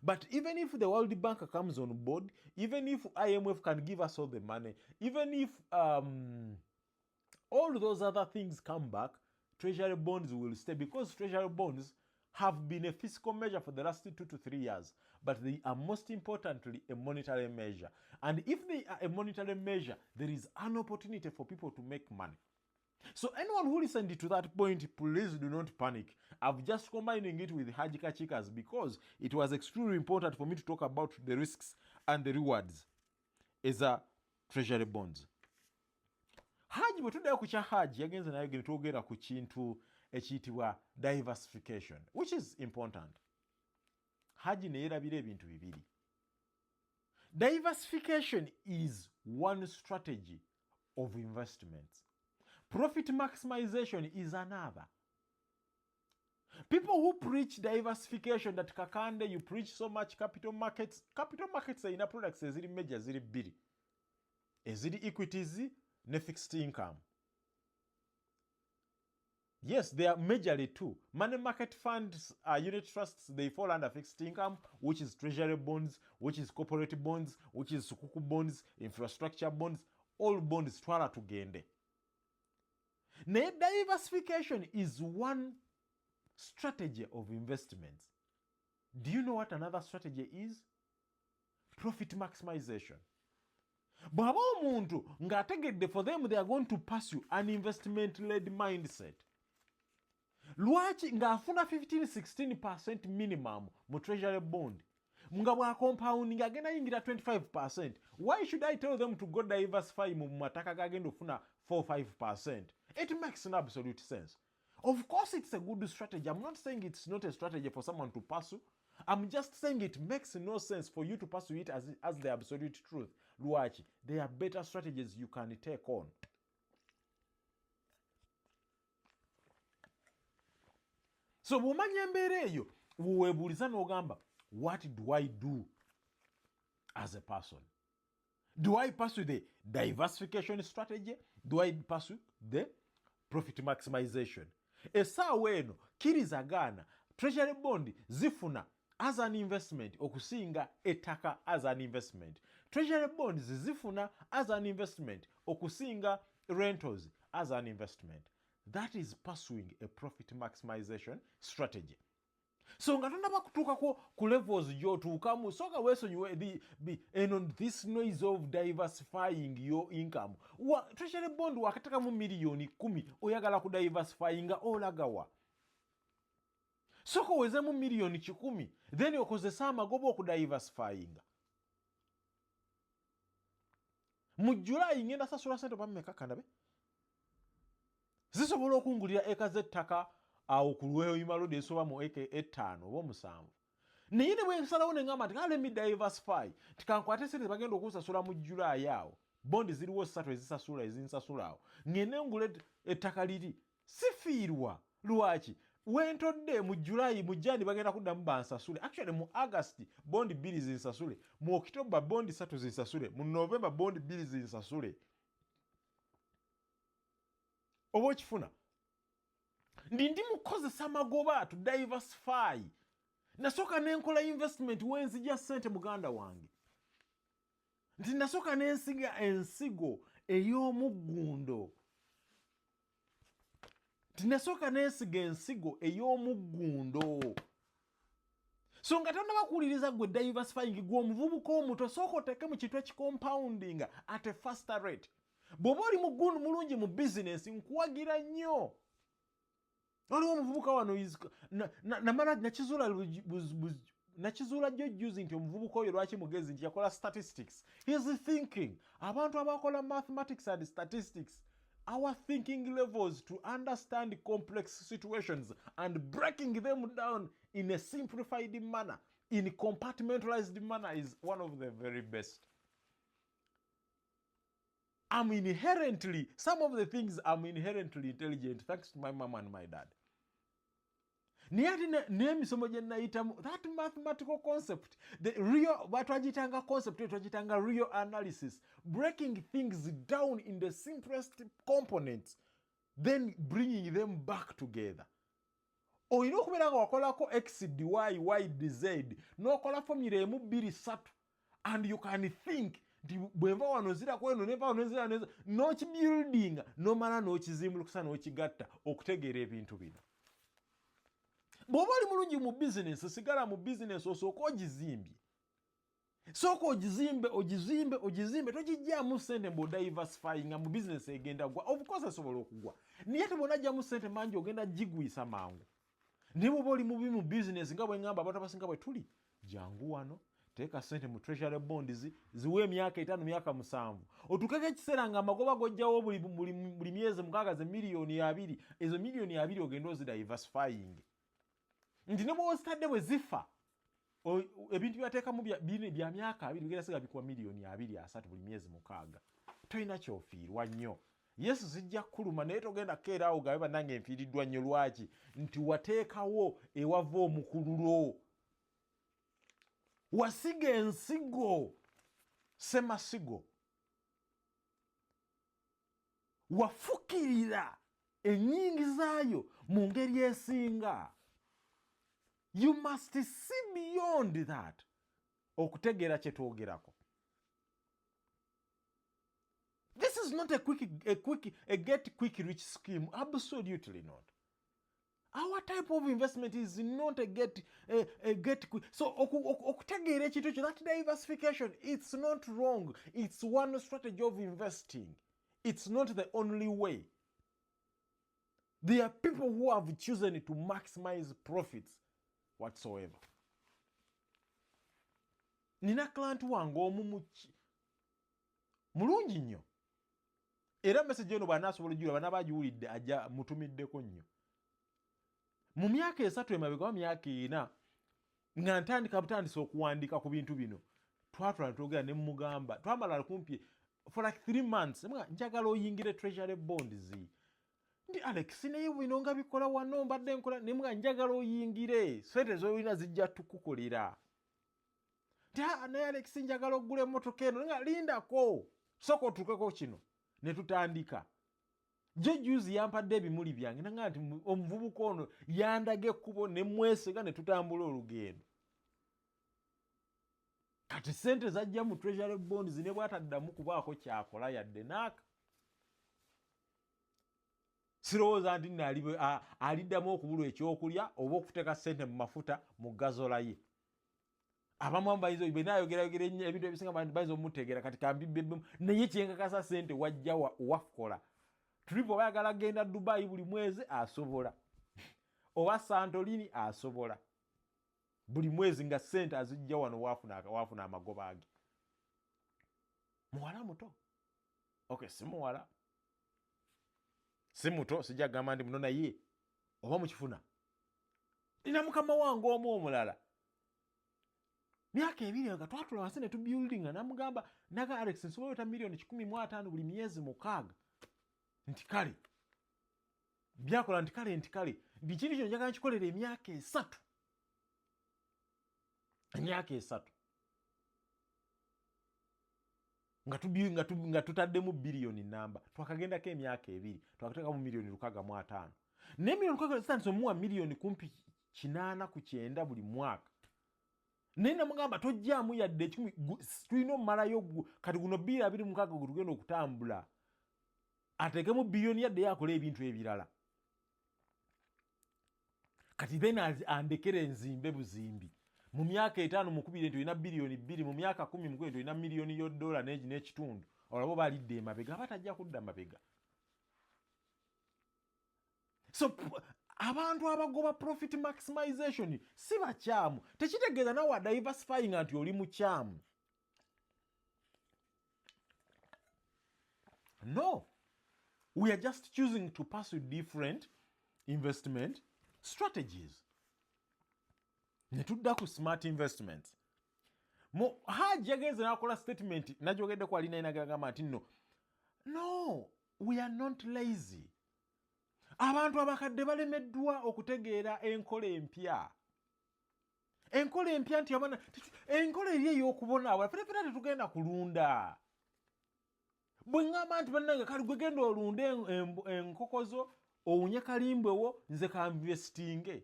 But even if the World Bank comes on board, even if IMF can give us all the money, even if all those other things come back, Treasury bonds will stay, because Treasury bonds have been a fiscal measure for the last 2 to 3 years, but they are most importantly a monetary measure. And if they are a monetary measure, there is an opportunity for people to make money. So anyone who listened to that point, please do not panic. I've just combining it with Hajji Kakiika's because it was extremely important for me to talk about the risks and the rewards as a Treasury bonds. Hajji bwe tuddayo ku kya Hajji yagenze nayo gye twogera ku kintu ekiyitibwa diversification, which is important. Hajji ne yeerabira ebintu bibiri. Diversification is one strategy of investments. Profit maximization is another. People who preach diversification, that Kakande, you preach so much capital markets are in products eziri major ziri bbiri. Eziri equities ne fixed income. Yes, they are majorly two. Money market funds, unit trusts, they fall under fixed income, which is treasury bonds, which is corporate bonds, which is sukuku bonds, infrastructure bonds, all bonds twala tugende. Diversification is one strategy of investments. Do you know what another strategy is? Profit maximization. Bw'aba omuntu ng'ategedde, for them they are going to pursue an investment-led mindset. Lwaki ng'afuna 15-16% minimum mu treasury bond, nga bwa compounding agenda yingira 25%. Why should I tell them to go diversify mu mataka gagenda ofuna 4-5%? It makes an absolute sense. Of course it's a good strategy. I'm not saying it's not a strategy for someone to pursue. I'm just saying it makes no sense for you to pursue it as the absolute truth. Lwaki, there are better strategies you can take on. So bw'omanya embeera eyo, weebuuliza n'ogamba, what do I do as a person? Do I pursue the diversification strategy? Do I pursue the profit maximization? Essaawa eno kirizagana treasury bond zifuna as an investment okusinga ettaka as an investment. Treasury bonds zifuna as an investment okusinga rentals as an investment. That is pursuing a profit maximization strategy. So nga tonaba kutuukako ku levels gy'otuukamu, soka weesonyiwe this noise of diversifying your income. Treasury bond wakatekamu miliyoni 10 oyagala ku diversifyinga olagawa. Soka owezemu miliyoni 10 then okozesa amagoba oku diversifyinga. Mu July ngenda sasula sente pameka kanabe. Zisobola okungulira eka z'ettaka awo ku Lweyima Road esoba mu eka 5 oba 7. Naye ne bwe nsalawo ne ngamba nti let me diversify, tikankwate sente bagenda okunsasula mu July awo. Bondi ziriwo 3 ezisasula ezinsasula awo. Ngende ngule ettaka liri. Sifiirwa. Lwaki? Wentodde mu July mu Jani bagenda kuddamu bansasule. Actually mu August bondi 2 zinsasule. Mu October bondi 3 zinsasule. Mu November bondi 2 zinsasule. Oba okifuna? Ndi mukozesa amagoba to diversify. Nasooka nenkola investment wenzija ssente muganda wange. Nti nasooka nensiga ensigo ey'omuggundo. Tinasooka nesiga ensigo ey'omuggundo. So nga tonnaba kuwuliriza gwe diversifying gw'omuvubuka omuto, sooka oteeke mu kintu ekicompounding at a faster rate. Bw'oba oli muggundu mulungi mu business nkuwagira nnyo. Waliwo omuvubuka wano namala nakizuula jjo juzi nti omuvubuka oyo lwaki mugezi nti yakola statistics. He is thinking. Abantu abakola mathematics and statistics, our thinking levels to understand complex situations and breaking them down in a simplified manner, in a compartmentalized manner, is one of the very best. Some of the things I'm inherently intelligent thanks to my mom and my dad. That mathematical concept, the real, real analysis, breaking things down in the simplest components, then bringing them back together. olina okubeera nga wakolako x dy y z n'okola formula emu 2 3 and you can think nti bwenva wano nzirako eno nenva wano nzira n'okibuildinga n'omala n'okizimbulukusa n'okigatta okutegeera ebintu bino. Bw'oba oli mulungi mu bizinesi, sigala mu bizinesi osooka ogizimbye. Sooka ogizimbe togijjaamu ssente mb'odiversifyinga mu bizinesi egenda gwa. Of course esobola okugwa. Naye tebonajjamu ssente mangi ogenda gigwisa mangu. Naye bw'oba oli mubi mu bizinesi nga bwe ngamba abantu abasinga bwe tuli, jangu wano, teeka ssente mu Treasury Bonds, ziwe emyaka 5 myaka 7. Otuukeko ekiseera nga amagoba gojjawo buli myezi 6 ze miliyoni 2. Ezo miliyoni 2 ogenda ozidiversifying. Nti ne bw'ozitadde bwe zifa, ebintu byateekamu bya myaka 2 bigenda siga bikuwa miliyoni 2 3 buli myezi 6. Tolina kyofiirwa nnyo. Yesu zijja kuluma naye togenda keera awo gabe bannange nfiiriddwa nnyo. Lwaki? Nti wateekawo ewava omukululo. Wasiga ensigo semasigo. Wafukirira ennyingi zaayo mu ngeri esinga. You must see beyond that. Okutegeera kye twogerako. This is not a get quick rich scheme. Absolutely not. Our type of investment is not a get quick. So okutegeera ekintu kyo, that diversification, it's not wrong. It's one strategy of investing. It's not the only way. There are people who have chosen to maximize profits whatsoever. Nina client wange omu mulungi nnyo. Era message eno banasobola ojjula bana bagiwulidde ajja mutumiddeko nnyo. Mu myaka 3 emabega wa myaka 4 nga ntandise okuwandiika ku bintu bino, twatula netwogera ne mugamba, twamala kumpi for like 3 months, njagala oyingire Treasury Bonds. Ndi Alex naye bino nga bikola wano mbadde nkola, ne njagala oyingire, sente z'olina zijja tukukolera. Naye Alex njagala ogula emmotoka eno, nga lindako sooka otuukeko kino. Ne tutandika. Juzi yampadde ebimuli byange nanga nti omuvubuka ono yandaga ekkubo ne mwesiga ne tutambula olugendo. Kati ssente zajja mu Treasury Bonds ne bw'ataddamu kubaako kyakola yadde naaka. Sirowooza nti aliddamu okubulwa ekyokulya oba okuteeka ssente mu mafuta mu gazola ye. Abamu benayogera ebintu ebisinga bayinza omutegeera kati kambibbemu naye kyenkakasa ssente wajja wafukola. Tulipo bayagala genda Dubai buli mwezi asobola. Oba Santorini asobola. Buli mwezi nga ssente azijja wano wafuna amagoba age. Muwala muto. Okay, si muwala. Si muto, sijja gamba ndi muno naye. Oba mukifuna. Nina mukama wange omu omulala. Myaka 2 nga twatula wansi ne tubuildinga namugamba naga Alex nsobola ota miliyoni 15 buli myezi 6. Nti kale. Byakola nti kale. Ndi kintu kino njagala nkikolera emyaka 3. Emyaka 3. Nga tutaddemu biliyoni namba. Twakagendako emyaka 2. Twakateeka mu miliyoni 65. Ne miliyoni 65 omuwa miliyoni kumpi 8 ku 9 buli mwaka. Naye namugamba tojjaamu yadde 10 tulina omumalayo kati guno 226 tugenda okutambula. Ateekemu biliyoni yadde yakola ebintu ebirala. Kati then andekere nzimbe buzimbi. Mu myaka 5 mukubire nti olina biliyoni 2, mu myaka 10 mukubire nti olina miliyoni $1 n'ekitundu. Olabo balidde emabega abatajja kudda mabega. So abantu abagoba profit maximization si bakyamu. Tekitegeeza nawe wa diversifying nti oli mukyamu. No. We are just choosing to pursue different investment strategies. Netudda ku smart investments. Hajji yagenze n'akola statement najogedde ko alina inagamba nti no, we are not lazy. Abantu abakadde balemeddwa okutegeera enkola empya. Enkola empya nti abana enkola eri ey'okubonaabona fena tetugenda kulunda. Bwe ngamba nti bannange kale gwe genda olunde enkokozo owunye kalimbwewo nze ka investinge.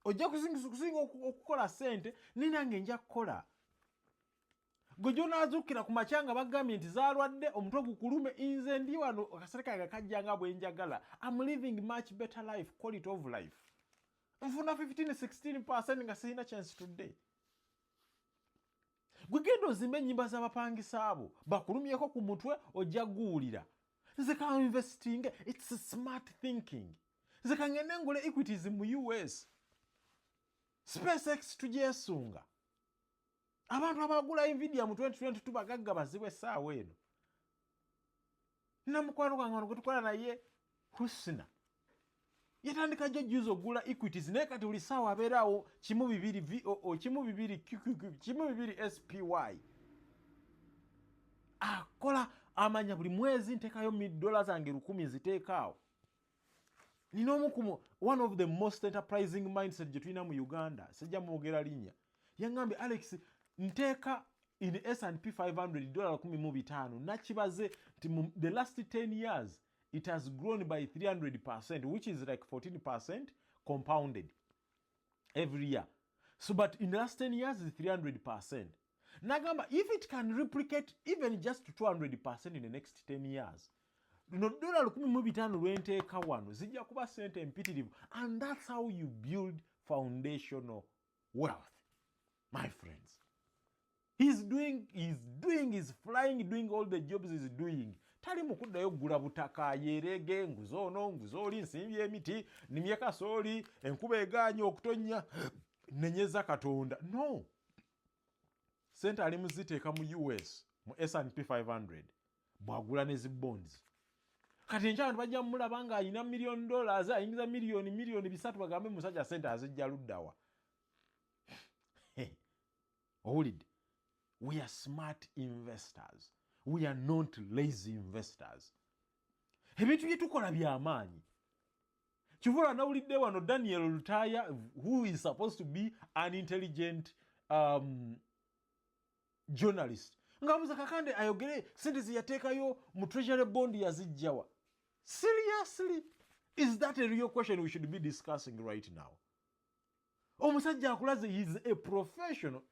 ojja kusinga okukola ssente ninange nja kukola. Gwe gy'onaazuukira ku makyanga bagambye nti zaalwadde omutwe gukulume, nze ndi wano akasale kange kajjanga bwe njagala. I'm living much better life, quality of life. Nfuna 15-16% nga sirina chance today. Gwe genda ozimba ennyimba z'abapangisa abo bakulumyeko ku mutwe ojja guwulira. Nze ka investing, it's a smart thinking. Nze ka ngende ngule equities mu US. SpaceX tugyesunga. Abantu abagula Nvidia mu 2022 bagagga bazibu essaawa eno. Namukwano gwange wano gwe tukola naye Husna. Yatandika jjo juizo ogula equities naye kati buli ssaawa abeeraawo kimu bibiri VOO, kimu bibiri QQQ, kimu bibiri SPY. Akola amanya buli mwezi nteekayo $1,000 zange 1,000 ziteekaawo. Nina omukumu, one of the most enterprising mindset gye tulina mu Uganda, sijja mwogera linnya. Yangambye Alex, nteeka in S&P 500 $15,000. Nakibaze nti the last 10 years it has grown by 300%, which is like 14% compounded every year. So, but in the last 10 years it's 300%. Nagamba, if it can replicate even just 200% in the next 10 years, $15,000 lwenteeka wano zijja kuba sente empitirivu, and that's how you build foundational wealth, my friends. He's flying, doing all the jobs he's doing. Tali mukuddayo gula butaka yerege nguzono nguzoli nsimbye emiti nimye kasooli enkuba egaanye okutonya nenyeza Katonda. No. Sente ali muziteeka mu US mu S&P 500 bwagula ne zi bonds. Kati enkyalo bajja mulaba nga alina $1 million, ayingiza miliyoni 300 bagambe musajja sente azijja luddawa. Owulidde? We are smart investors. We are not lazy investors. Ebintu bye tukola by'amaanyi. Kivula nawulidde wano Daniel Lutaya, who is supposed to be an intelligent journalist. Ngabuza kakande ayogere sente ziyateekayo mu Treasury Bond yazijjawa. Seriously? Is that a real question we should be discussing right now? Omusajja akulaze, he's a professional.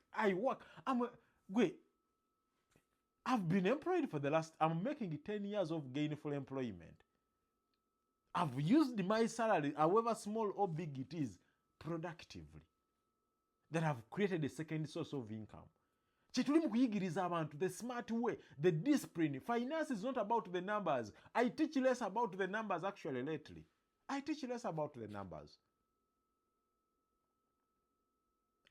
I've been employed for I'm making 10 years of gainful employment. I've used my salary, however small or big it is, productively. That I've created a second source of income. Kyetuli mu kuyigiriza abantu, the smart way, the discipline. Finance is not about the numbers. I teach less about the numbers actually lately. I teach less about the numbers.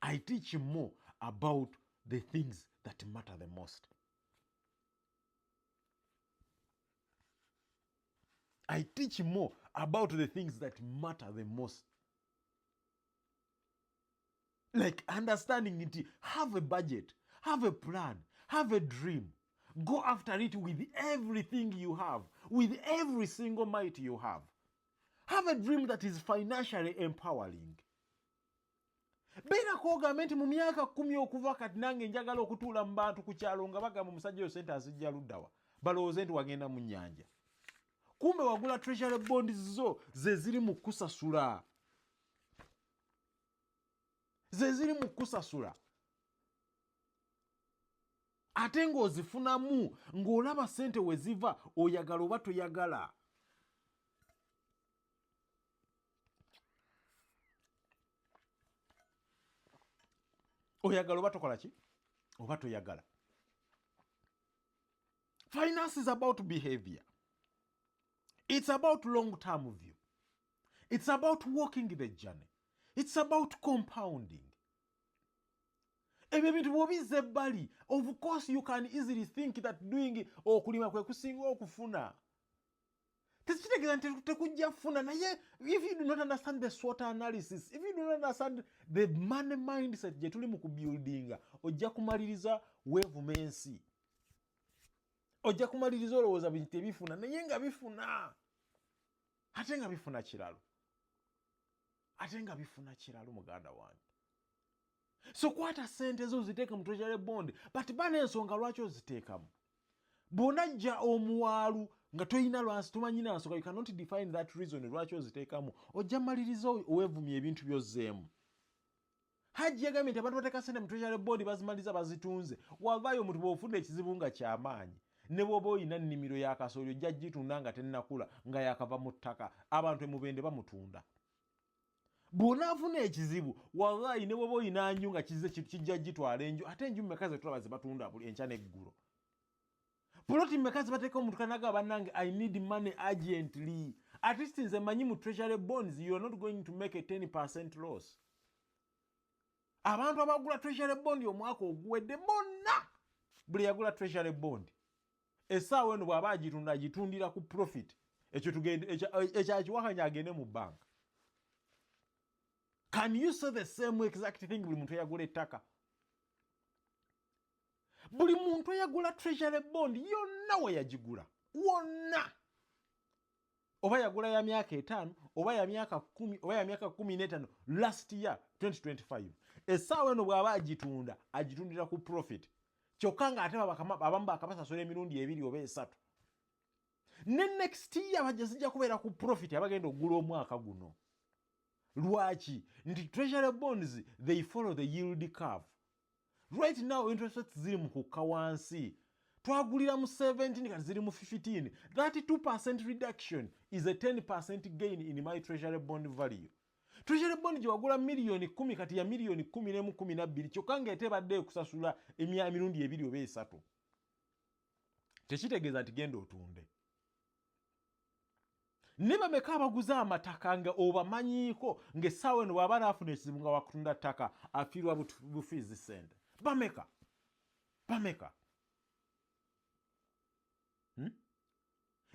I teach more about the things that matter the most. I teach more about the things that matter the most. Like understanding it, have a budget, have a plan, have a dream. Go after it with everything you have, with every single might you have. Have a dream that is financially empowering. Beera kwogamba nti mu myaka 10 okuva kati nange njagala okutuula mu bantu ku kyalo nga bagamba omusajja oyo sente azijja luddawa, balowooze nti wagenda mu nnyanja. Kumbe wagula Treasury Bonds zo ze ziri mu kusasula. Ze ziri mu kusasula. Ate ng'ozifunamu ng'olaba sente we ziva oyagala oba toyagala. Oyagala oba tokola ki? Oba toyagala. Finance is about behavior. It's about long-term view. It's about walking the journey. It's about compounding. Ebyo bintu bw'obizza ebbali, of course you can easily think that doing okulima kwe kusinga okufuna. Tekitegeeza nti tekujja kufuna, naye if you do not understand the SWOT analysis, if you do not understand the money mindset gye tuli mu kubuildinga, ojja kumaliriza weevuma ensi. Ojja kumaliriza olowooza bintu tebifuna, naye nga bifuna. Ate nga bifuna kiralo. Ate nga bifuna kiralo muganda wange. So kwata sente zo ziteeka mu Treasury Bond, but bana ensonga lwaki oziteekamu. Bw'onajja omwalu nga toyina lwansi tomanyi nansonga, you cannot define that reason lwaki oziteekamu. Ojja maliriza oweevumya ebintu by'ozzeemu. Hajji yagambye nti abantu bateeka ssente mu Treasury Bond bazimaliza bazitunze. Wavaayo omuntu bw'ofuna ekizibu nga ky'amaanyi. Ne bw'oba olina nnimiro ya kasooli ojja gitunda nga tennakula nga yakava mu ttaka. Abantu emubende bamutunda. Bw'onaafuna ekizibu wavaayi ne bw'oba olina nju nga kijja gitwala enju ate enju mmeka ze tulaba ze batunda buli enkya n'eggulo. Poloti mmeka ze bateeka omuntu kanaga bannange I need money urgently. At least nze manyi mu Treasury Bonds you are not going to make a 10% loss. Abantu abagula Treasury Bond omwaka oguwedde bonna buli yagula Treasury Bond essaawa eno bw'aba agitunda agitundira ku profit ekyo akiwakanya agende mu banka. Can you say the same exact thing buli muntu eyagula ettaka? Buli muntu eyagula Treasury Bond yonna we yagigula wonna oba yagula ya myaka 5 oba ya myaka 10 oba ya myaka 15 last year 2025 essaawa eno bw'aba agitunda agitundira ku profit kyokka nga ate abamu bakabasasula emirundi 2 oba 3 ne next year bajja zijja kubeera ku profit abagenda okugula omwaka guno. Lwaki? Nti Treasury Bonds they follow the yield curve. Right now interest rates ziri mu kukka wansi. Twagulira mu 17 kati ziri mu 15. That 2% reduction is a 10% gain in my Treasury Bond value. Treasury Bond gye wagula miliyoni 10 kati ya miliyoni 11 kyokka ng'etebadde kusasula emirundi 2 oba 3. Tekitegeeza nti genda otunde. Ne bameka abaguza amataka nga obamanyiiko ng'essaawa eno bw'aba naafuna ekizibu nga wakutunda ttaka afiirwa bufiizi ssente. Bameka.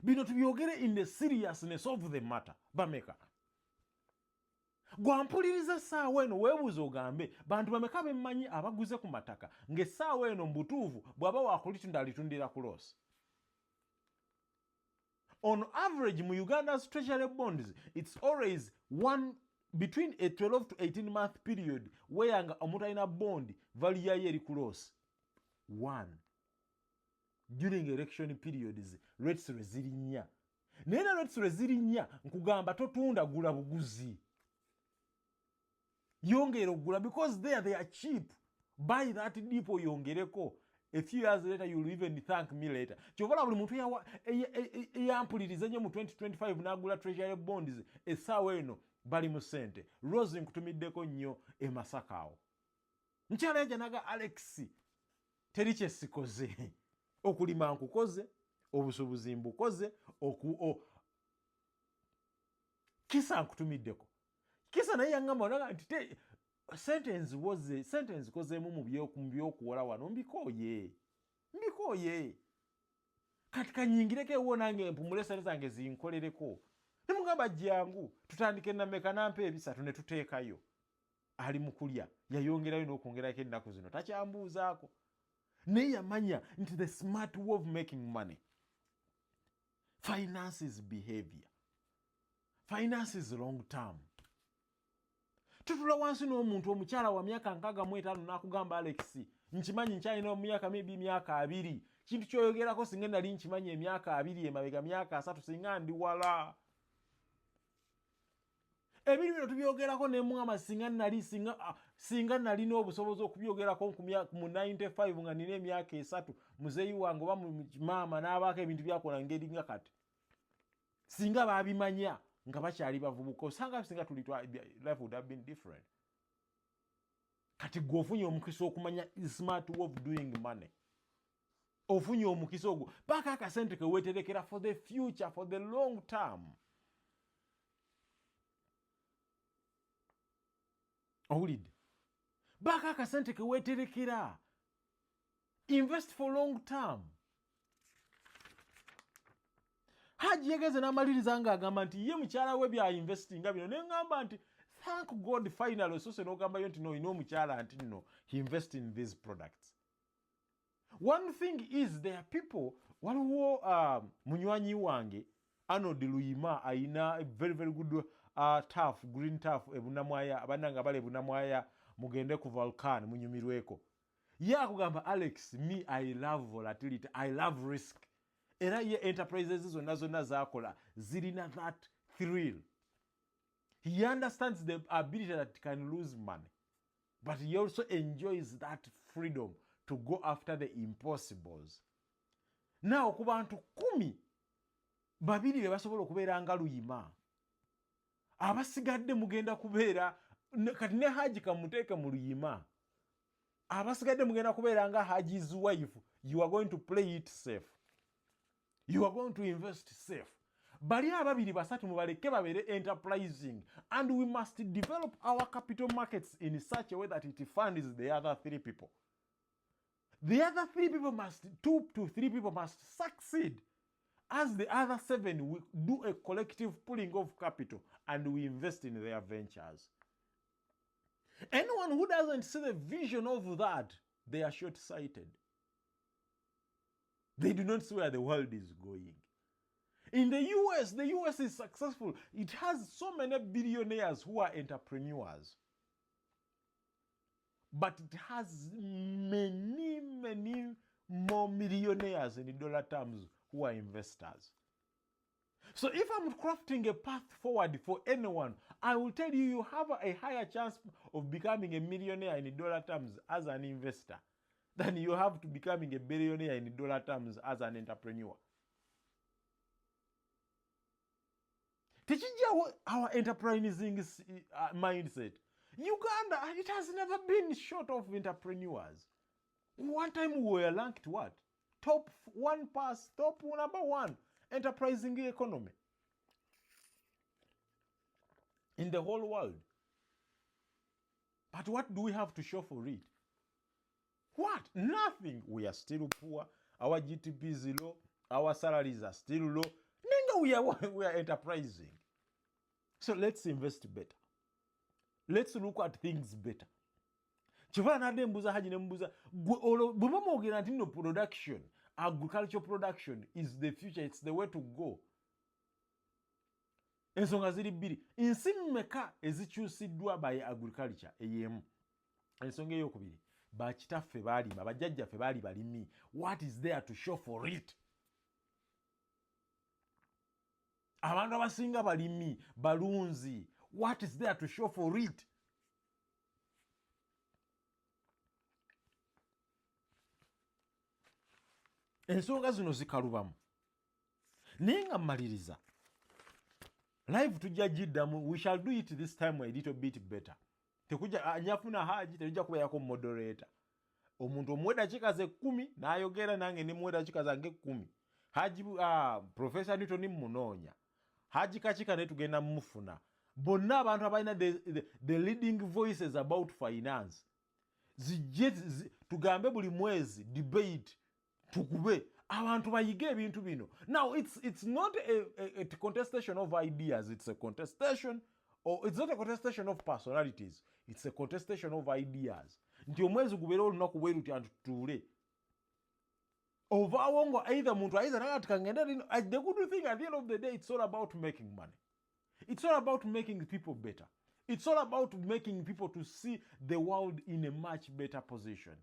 Bino tubyogere in the seriousness of the matter. Bameka. Gwampuliriza essaawa eno weebuuza ogambe bantu bameka bemmanyi abaguze ku mataka ng'essaawa eno mu butuufu bw'aba waakulitunda alitundira ku loss. On average, mu Uganda's Treasury Bonds, it's always between a 12 to 18 month period where omuntu alina bond value yayo eri ku loss. 1. During election periods, rates rezirinnya. Naye na rates rezirinnya nkugamba totunda gula buguzi. Yongera ogula because they are cheap. Buy that dip oyongereko. A few years later, you will even thank me later. Chovala buli muntu eyampuliriza nnyo mu 2025 n'agula Treasury Bonds essaawa eno bali mu ssente. Rose nkutumiddeko nnyo e Masaka awo. Nkyala yajja naga Alex teri kye sikoze. Okulima nkukoze, obusubuzi mbukoze, kisa nkutumiddeko. Kisa naye yaŋŋamba onaga nti sentence kozeemu mu byokuwola wano mbikooye kati kanyingireko ewo nange mpumule sente zange zinkolereko ne mugamba jjangu tutandike nameka nampa 3 ne tuteekayo ali mu kulya yayongerayo n'okwongerako ennaku zino takyambuuzaako naye yamanya nti the smart way of making money. Finance is behavior. Finance is long term. Tutula wansi n'omuntu omukyala wa myaka 65 n'akugamba Alex nkimanyi nkyalina myaka maybe myaka 2 kintu kyoyogerako singa nali nkimanyi emyaka 2 emabega myaka 3 singa ndi wala ebiri bino tubyogerako ne mwama singa nali n'obusobozi okubyogerako mu 95 nga nina emyaka 3 muzeeyi wange oba maama n'abaako ebintu byakola ngeri nga kati singa baabimanya nga bakyali bavubuka osanga singa life would have been different. Kati gwofunye omukisa okumanya smart way of doing money. Ofunye omukisa ogwo paka akasente ke weterekera for the future, for the long term. Owulidde? Baka akasente ke weterekera. Invest for long term. Hajji yageze n'amaliriza ng'agamba nti ye mukyala we bya investinga bino ne ngamba nti thank God finally osose n'ogambayo nti no ino omukyala nti no he invest in these products. One thing is there are people waliwo munywanyi wange Arnold Luyima ayina a very very good turf green turf ebunamwaya abananga bale ebunamwaya mugende ku volcan munyumirweko ye akugamba Alex me I love volatility, I love risk. Era ye enterprises zonna zakola zirina that thrill. He understands the ability that can lose money. but he also enjoys that freedom to go after the impossibles. Now ku bantu 10 babiri be basobola okubeera nga Luyima, abasigadde mugenda kubeera kati ne Hajji kamuteeke mu Luyima, abasigadde mugenda kubeera nga Hajji's wife. You are going to play it safe, you are going to invest safe. Bali ababiri basatu mubaleke babeere enterprising, and we must develop our capital markets in such a way that it funds the other 3 people. The other 3 people must, 2 to 3 people must succeed, as the other 7 will do a collective pooling of capital and we invest in their ventures. Anyone who doesn't see the vision of that, they are short-sighted. They do not see where the world is going. In the US is successful. It has so many billionaires who are entrepreneurs. But it has many more millionaires in dollar terms who are investors. So if I'm crafting a path forward for anyone, I will tell you, you have a higher chance of becoming a millionaire in dollar terms as an investor than you have to becoming a billionaire in dollar terms as an entrepreneur. Teaching our enterprising mindset. Uganda, it has never been short of entrepreneurs. One time we were ranked what? Top number 1 enterprising economy in the whole world. But what do we have to show for it? What? Nothing. We are still poor. Our GDP is low. Our salaries are still low. We are enterprising. So let's invest better. Let's look at things better. Chivala nade mbuza Hajji ne mbuza bwemwogera nti no production, agricultural production is the future, it's the way to go. Ensonga ziri bbiri. Ensi mmeka ezikyusiddwa by agriculture ey'emu. Ensonga ey'okubiri, bakitaffe baalima, bajjajjaffe baali balimi. What is there to show for it? Abantu abasinga balimi, balunzi. What is there to show for it? Ensonga zino zikalubamu. Naye nga mmaliriza, live tujja giddamu, we shall do it this time a little bit better. Tekujja anyafuna Hajji tejja kubeerako moderator. Omuntu omuwe dakiika ze 10 n'ayogera nange ne muwe dakiika zange 10. Hajji Professor Newton munoonya. Hajji Kakiika ne tugenda mufuna. Bonna abantu abalina the leading voices about finance. Tugambe buli mwezi debate tukube abantu bayige ebintu bino. Now it's not a contestation of ideas, it's a contestation, or it's not a contestation of personalities, it's a contestation of ideas. Nti omwezi gubeera olunaku bwe luti antutuule. Ovaawo ngo either muntu aiza nagati kangenda lino. The good thing at the end of the day, it's all about making money. It's all about making people better. It's all about making people to see the world in a much better position.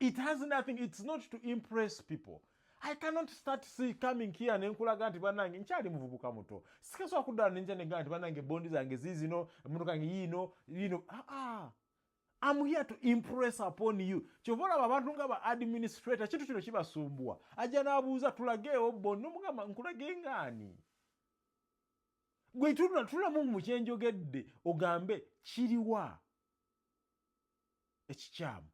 It has nothing, it's not to impress people. I cannot start coming here and nkulaga nti banange nkyali muvubuka muto. Sikaso akudala nenja ne nti banange bondi zange zizino, muntu kange yino. I'm here to impress upon you. Chovola abantu nga ba administrator kitu kino kibasumbua. Ajja nabuuza tulageewo bondi mugamba nkulage ngani. Gwe tula mu kyenjogedde ogambe kiriwa ekikyamu.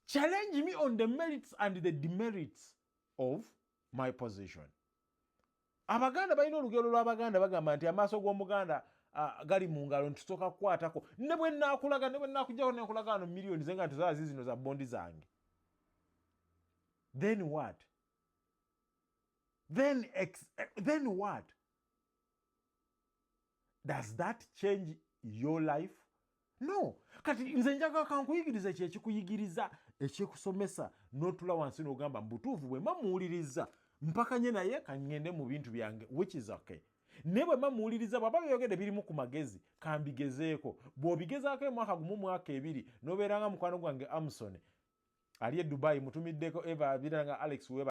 Challenge me on the merits and the demerits of my position. Abaganda balina olugero lw'Abaganda bagamba nti amaaso g'Omuganda gali mu ngalo ntusooka kukwatako. Ne bwe nnaakulaga ne bwe nnaakuggyako ne nkulaga wano millions ze nga tuzala zizino za bondi zange. Then what? Then what? Does that change your life? No. Kati nze njagala kankuyigiriza kyekikuyigiriza ekyekusomesa n'otula wansi n'ogamba mbutuufu bwe muwuliriza mpakanye naye kangende mu bintu byange, which is okay. Ne bwe muwuliriza bw'aba byogedde birimu ku magezi kambigezeeko. Bw'obigezaako emwaka gumu mwaka 2 n'obeera nga mukwano gwange Amson ali e Dubai mutumiddeko Eva abiranga Alex Weba